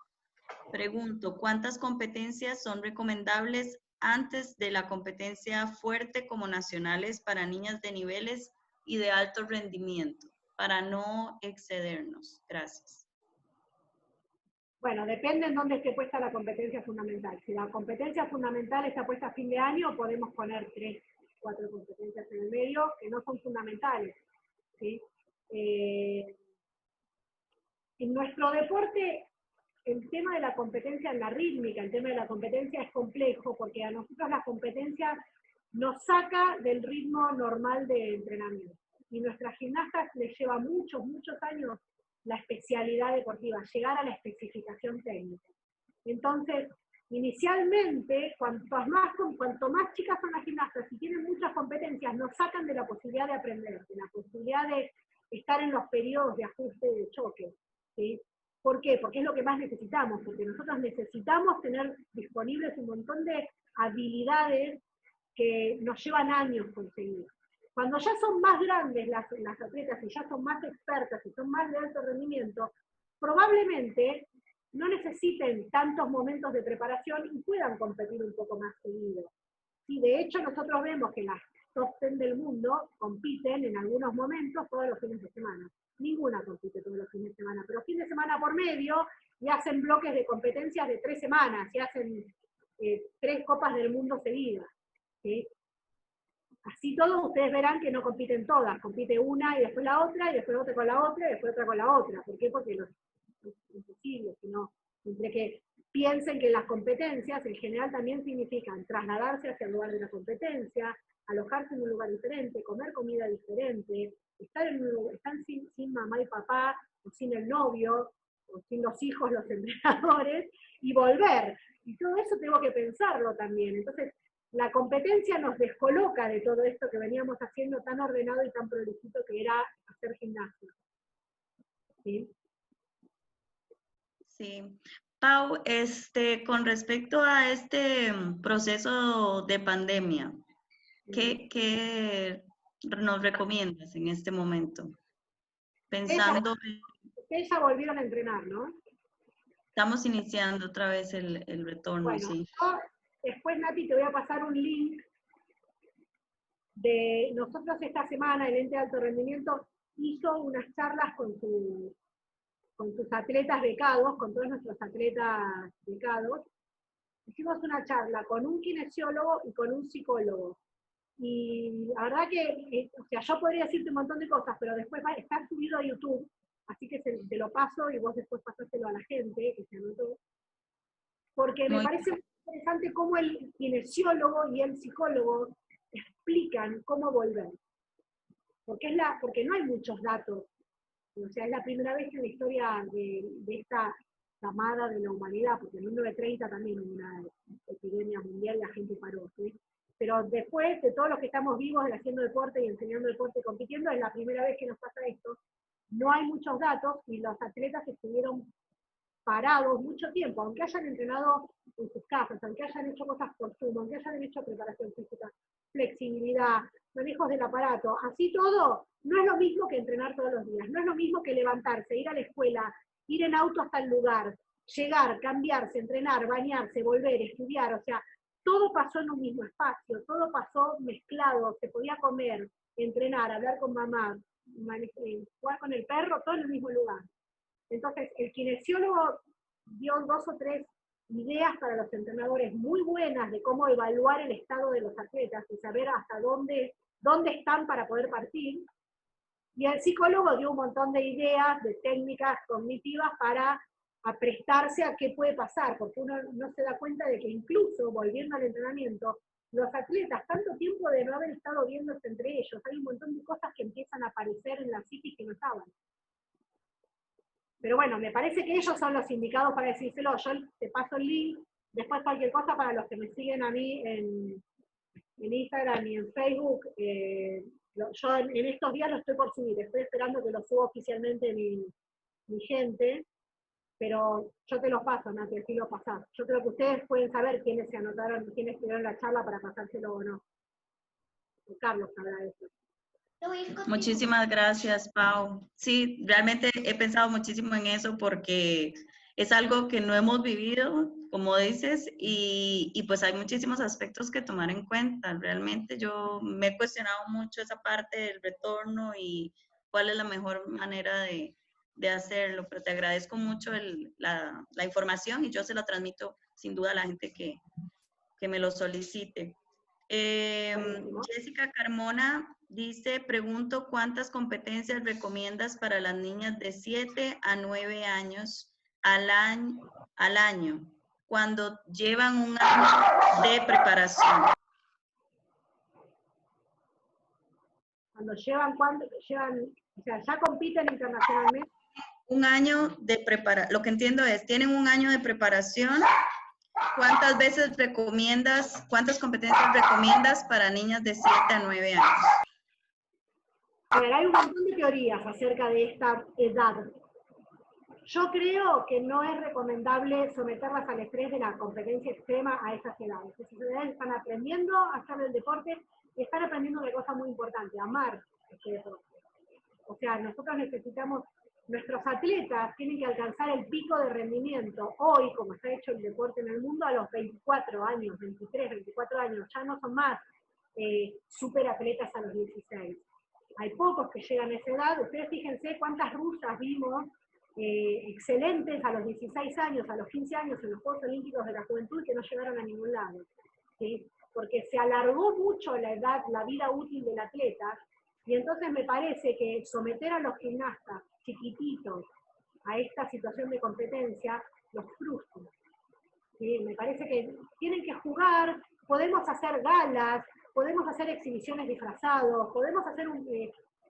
Pregunto, ¿cuántas competencias son recomendables antes de la competencia fuerte como nacionales para niñas de niveles y de alto rendimiento, para no excedernos? Gracias. Bueno, depende en dónde esté puesta la competencia fundamental. Si la competencia fundamental está puesta a fin de año, podemos poner 3, 4 competencias en el medio que no son fundamentales, ¿sí? En nuestro deporte, el tema de la competencia en la rítmica, el tema de la competencia es complejo, porque a nosotros la competencia nos saca del ritmo normal de entrenamiento. Y nuestras gimnastas les lleva muchos años la especialidad deportiva, llegar a la especificación técnica. Entonces, inicialmente, cuanto más chicas son las gimnastas y tienen muchas competencias, nos sacan de la posibilidad de aprender, de la posibilidad de estar en los periodos de ajuste y de choque, ¿sí? ¿Por qué? Porque es lo que más necesitamos, porque nosotros necesitamos tener disponibles un montón de habilidades que nos llevan años conseguir. Cuando ya son más grandes las atletas y ya son más expertas y son más de alto rendimiento, probablemente no necesiten tantos momentos de preparación y puedan competir un poco más seguido. Y de hecho nosotros vemos que las top 10 del mundo compiten en algunos momentos todos los fines de semana. Ninguna compite todos los fines de semana, pero fin de semana por medio y hacen bloques de competencias de 3 semanas y hacen 3 copas del mundo seguidas. ¿Sí? Así todos ustedes verán que no compiten todas, compite una y después la otra, y después otra con la otra, y después otra con la otra. ¿Por qué? Porque es imposible, sino entre que piensen que las competencias en general también significan trasladarse hacia el lugar de la competencia, alojarse en un lugar diferente, comer comida diferente, estar sin mamá y papá, o sin el novio, o sin los hijos, los entrenadores, y volver. Y todo eso tengo que pensarlo también. Entonces, la competencia nos descoloca de todo esto que veníamos haciendo tan ordenado y tan prolijito que era hacer gimnasio. ¿Sí? Sí. Pau, con respecto a este proceso de pandemia, ¿qué nos recomiendas en este momento? Pensando... Ustedes ya volvieron a entrenar, ¿no? Estamos iniciando otra vez el retorno, bueno, sí. Yo, después, Nati, te voy a pasar un link de nosotros esta semana, el Ente de Alto Rendimiento hizo unas charlas con sus atletas becados, con todos nuestros atletas becados. Hicimos una charla con un kinesiólogo y con un psicólogo. Y la verdad que, o sea, yo podría decirte un montón de cosas, pero después va a estar subido a YouTube, así que te lo paso y vos después pasáselo a la gente que se anotó. Porque me parece muy interesante cómo el kinesiólogo y el psicólogo explican cómo volver. Porque no hay muchos datos. O sea, es la primera vez en la historia de esta camada de la humanidad, porque en 1930 también hubo una epidemia mundial y la gente paró, ¿sí? Pero después de todos los que estamos vivos haciendo deporte y enseñando deporte y compitiendo, es la primera vez que nos pasa esto. No hay muchos datos y los atletas estuvieron parados mucho tiempo, aunque hayan entrenado en sus casas, aunque hayan hecho cosas por Zoom, aunque hayan hecho preparación física, flexibilidad, manejos del aparato, así todo, no es lo mismo que entrenar todos los días, no es lo mismo que levantarse, ir a la escuela, ir en auto hasta el lugar, llegar, cambiarse, entrenar, bañarse, volver, estudiar, o sea, todo pasó en un mismo espacio, todo pasó mezclado, se podía comer, entrenar, hablar con mamá, jugar con el perro, todo en el mismo lugar. Entonces, el kinesiólogo dio 2 o 3 ideas para los entrenadores muy buenas de cómo evaluar el estado de los atletas y saber hasta dónde están para poder partir. Y el psicólogo dio un montón de ideas, de técnicas cognitivas para prestarse a qué puede pasar, porque uno no se da cuenta de que incluso, volviendo al entrenamiento, los atletas, tanto tiempo de no haber estado viéndose entre ellos, hay un montón de cosas que empiezan a aparecer en la psiquis que no estaban. Pero bueno, me parece que ellos son los indicados para decírselo. Yo te paso el link, después cualquier cosa para los que me siguen a mí en Instagram y en Facebook. Yo en estos días lo estoy por subir, estoy esperando que lo suba oficialmente mi gente, pero yo te lo paso, Nati, así lo pasás. Yo creo que ustedes pueden saber quiénes se anotaron, quiénes tuvieron la charla para pasárselo o no. Carlos sabrá eso. Muchísimas gracias, Pau. Sí, realmente he pensado muchísimo en eso porque es algo que no hemos vivido, como dices, y pues hay muchísimos aspectos que tomar en cuenta. Realmente yo me he cuestionado mucho esa parte del retorno y cuál es la mejor manera de hacerlo, pero te agradezco mucho la información y yo se la transmito sin duda a la gente que me lo solicite. Jessica Carmona dice, pregunto, ¿cuántas competencias recomiendas para las niñas de 7 a 9 años al año cuando llevan un año de preparación? Cuando llevan, o sea, ya compiten internacionalmente. Un año de preparación, lo que entiendo es, tienen un año de preparación. ¿Cuántas veces recomiendas, cuántas competencias recomiendas para niñas de 7 a 9 años? A ver, hay un montón de teorías acerca de esta edad. Yo creo que no es recomendable someterlas al estrés de la competencia extrema a esas edades. Esas edades están aprendiendo a hacer el deporte y están aprendiendo una cosa muy importante, amar este deporte. O sea, nosotros necesitamos, nuestros atletas tienen que alcanzar el pico de rendimiento hoy, como está hecho el deporte en el mundo, a los 24 años, 23, 24 años, ya no son más superatletas a los 16. Hay pocos que llegan a esa edad. Ustedes fíjense cuántas rusas vimos excelentes a los 16 años, a los 15 años en los Juegos Olímpicos de la Juventud que no llegaron a ningún lado, ¿sí? Porque se alargó mucho la edad, la vida útil del atleta, y entonces me parece que someter a los gimnastas chiquititos a esta situación de competencia los frustra. ¿Sí? Me parece que tienen que jugar, podemos hacer galas, podemos hacer exhibiciones disfrazados, podemos hacer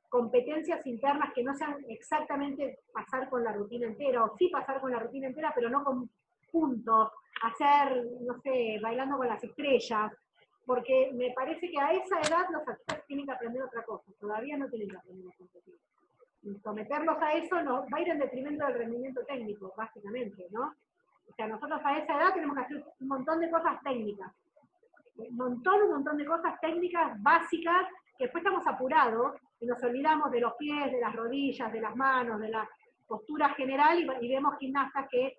competencias internas que no sean exactamente pasar con la rutina entera, o sí pasar con la rutina entera, pero no con puntos, hacer, no sé, bailando con las estrellas, porque me parece que a esa edad los atletas tienen que aprender otra cosa, todavía no tienen que aprender a competir. Y someterlos a eso nos va a ir en detrimento del rendimiento técnico, básicamente, ¿no? O sea, nosotros a esa edad tenemos que hacer un montón de cosas técnicas, un montón de cosas técnicas básicas, que después estamos apurados y nos olvidamos de los pies, de las rodillas, de las manos, de la postura general, y vemos gimnastas que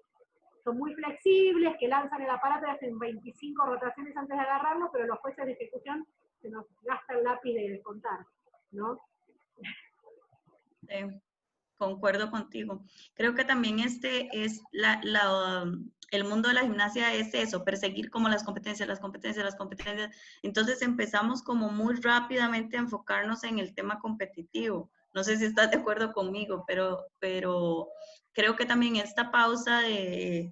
son muy flexibles, que lanzan el aparato y hacen 25 rotaciones antes de agarrarlo, pero los jueces de ejecución se nos gasta el lápiz de contar, ¿no? Sí, concuerdo contigo. Creo que también este es el mundo de la gimnasia es eso, perseguir como las competencias, las competencias, las competencias. Entonces empezamos como muy rápidamente a enfocarnos en el tema competitivo. No sé si estás de acuerdo conmigo, pero creo que también esta pausa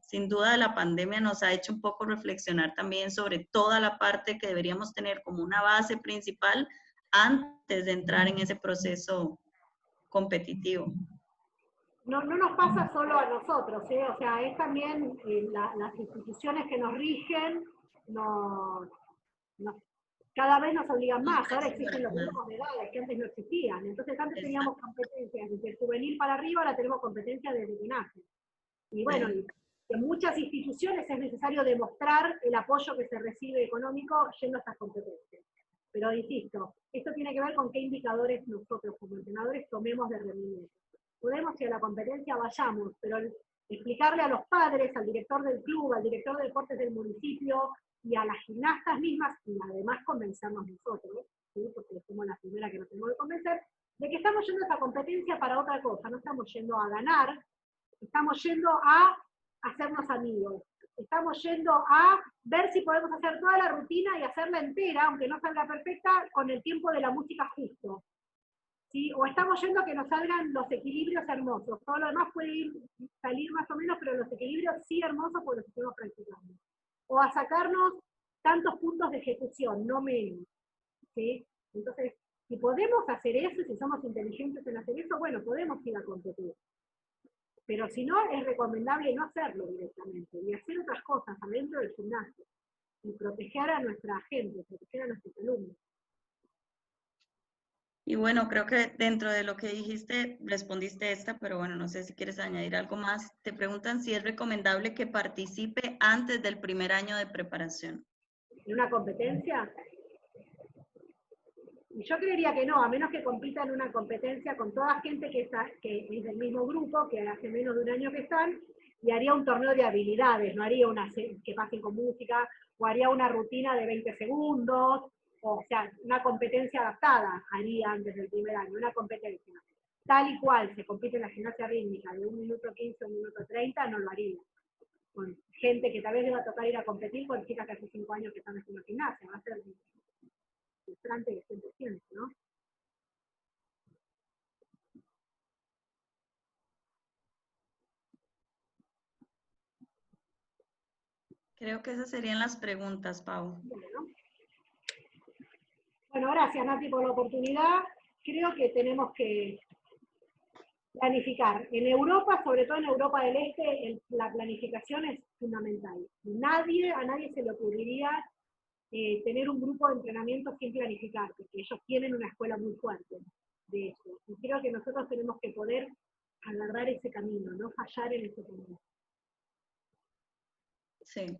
sin duda de la pandemia nos ha hecho un poco reflexionar también sobre toda la parte que deberíamos tener como una base principal antes de entrar en ese proceso competitivo. No nos pasa solo a nosotros, ¿eh? O sea, es también las instituciones que nos rigen, cada vez nos obligan más. Ahora existen los grupos de edades que antes no existían. Entonces antes teníamos competencias desde el juvenil para arriba, ahora tenemos competencias desde que nace. Y bueno, en muchas instituciones es necesario demostrar el apoyo que se recibe económico yendo a estas competencias. Pero insisto, esto tiene que ver con qué indicadores nosotros como entrenadores tomemos de rendimiento. Podemos ir a la competencia, vayamos, pero explicarle a los padres, al director del club, al director de deportes del municipio y a las gimnastas mismas, y además convencernos nosotros, ¿sí? Porque somos la primera que nos tenemos que convencer, de que estamos yendo a esa competencia para otra cosa, no estamos yendo a ganar, estamos yendo a hacernos amigos, estamos yendo a ver si podemos hacer toda la rutina y hacerla entera, aunque no salga perfecta, con el tiempo de la música justo. ¿Sí? O estamos yendo a que nos salgan los equilibrios hermosos. Todo lo demás puede salir más o menos, pero los equilibrios sí hermosos porque los estamos practicando. O a sacarnos tantos puntos de ejecución, no menos. ¿Sí? Entonces, si podemos hacer eso, si somos inteligentes en hacer eso, bueno, podemos ir a competir. Pero si no, es recomendable no hacerlo directamente y hacer otras cosas adentro del gimnasio y proteger a nuestra gente, proteger a nuestros alumnos. Y bueno, creo que dentro de lo que dijiste, respondiste esta, pero bueno, no sé si quieres añadir algo más. Te preguntan si es recomendable que participe antes del primer año de preparación. ¿En una competencia? Y yo creería que no, a menos que compita en una competencia con toda gente que es del mismo grupo, que hace menos de un año que están, y haría un torneo de habilidades, no haría una que pasen con música, o haría una rutina de 20 segundos, o sea, una competencia adaptada haría antes del primer año, una competencia. Tal y cual se compite en la gimnasia rítmica de 1 minuto 15 a 1 minuto 30, no lo haría. Con gente que tal vez le va a tocar ir a competir con chicas que hace 5 años que están haciendo gimnasia, va a ser frustrante que siempre siente, ¿no? Creo que esas serían las preguntas, Pau. Bueno, gracias Nati por la oportunidad. Creo que tenemos que planificar. En Europa, sobre todo en Europa del Este, la planificación es fundamental. A nadie se le ocurriría tener un grupo de entrenamiento sin planificar, porque ellos tienen una escuela muy fuerte de eso. Y creo que nosotros tenemos que poder agarrar ese camino, no fallar en ese camino. Sí.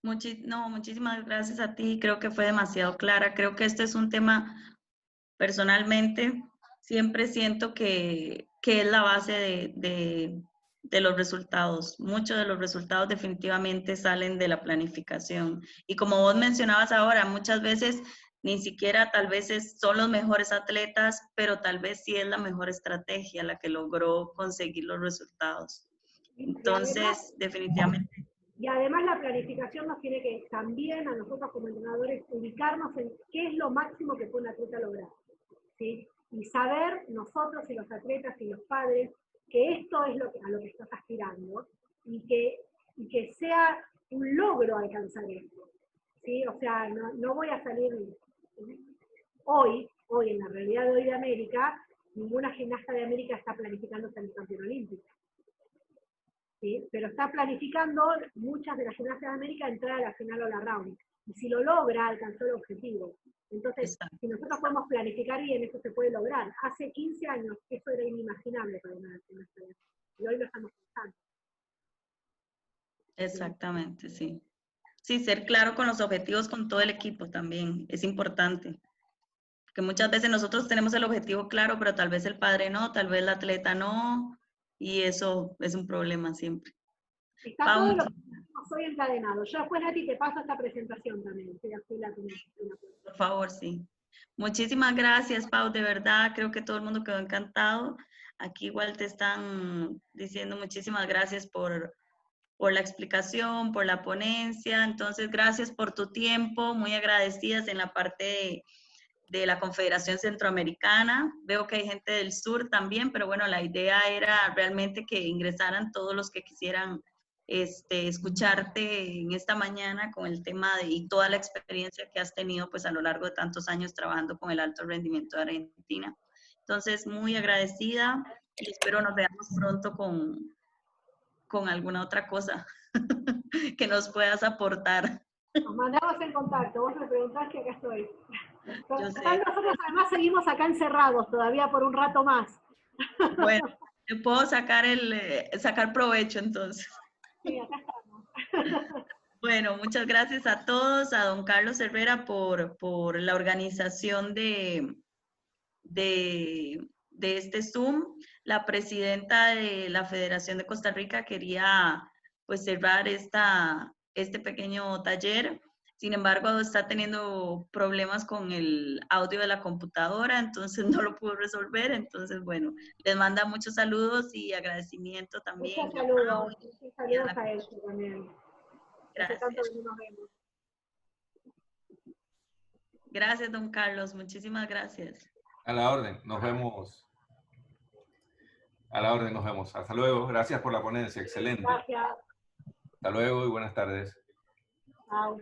Muchísimas gracias a ti. Creo que fue demasiado clara. Creo que este es un tema, personalmente, siempre siento que es la base de los resultados. Muchos de los resultados definitivamente salen de la planificación. Y como vos mencionabas ahora, muchas veces ni siquiera tal vez son los mejores atletas, pero tal vez sí es la mejor estrategia la que logró conseguir los resultados. Entonces, definitivamente. Y además la planificación nos tiene que también a nosotros como entrenadores ubicarnos en qué es lo máximo que puede un atleta lograr, ¿sí? Y saber nosotros y los atletas y los padres que esto es a lo que estás aspirando y que sea un logro alcanzar esto, ¿sí? O sea, no voy a salir hoy en la realidad de hoy de América, ninguna gimnasta de América está planificando ser campeón olímpico. ¿Sí? Pero está planificando muchas de las gimnastas de América entrar a la final o la round. Y si lo logra, alcanzó el objetivo. Entonces, si nosotros podemos planificar bien, eso se puede lograr. Hace 15 años eso era inimaginable para una gimnasta. Y hoy lo estamos pensando. Exactamente, sí. Sí, ser claro con los objetivos con todo el equipo también es importante. Porque muchas veces nosotros tenemos el objetivo claro, pero tal vez el padre no, tal vez el atleta no, y eso es un problema siempre. Está Pau, todo lo que soy encadenado. Yo después, Nati, te paso esta presentación también. por favor, sí. Muchísimas gracias, Pau, de verdad, creo que todo el mundo quedó encantado. Aquí igual te están diciendo muchísimas gracias por la explicación, por la ponencia. Entonces, gracias por tu tiempo, muy agradecidas en la parte de la Confederación Centroamericana. Veo que hay gente del sur también, pero bueno, la idea era realmente que ingresaran todos los que quisieran escucharte en esta mañana con el tema y toda la experiencia que has tenido pues a lo largo de tantos años trabajando con el alto rendimiento de Argentina. Entonces, muy agradecida y espero nos veamos pronto con alguna otra cosa que nos puedas aportar. Nos mandamos en contacto, vos me preguntás que acá estoy. Yo sé. Nosotros además seguimos acá encerrados todavía por un rato más. Bueno, te puedo sacar provecho entonces. Sí, acá estamos. Bueno, muchas gracias a todos, a don Carlos Herrera por la organización de este Zoom. La presidenta de la Federación de Costa Rica quería pues cerrar este pequeño taller. Sin embargo, está teniendo problemas con el audio de la computadora, entonces no lo pudo resolver. Entonces, bueno, les manda muchos saludos y agradecimiento también. Muchos saludos a él también. Gracias. Hace tanto que no nos vemos. Gracias, don Carlos. Muchísimas gracias. A la orden, nos vemos. A la orden, nos vemos. Hasta luego. Gracias por la ponencia, excelente. Gracias. Hasta luego y buenas tardes. Chao.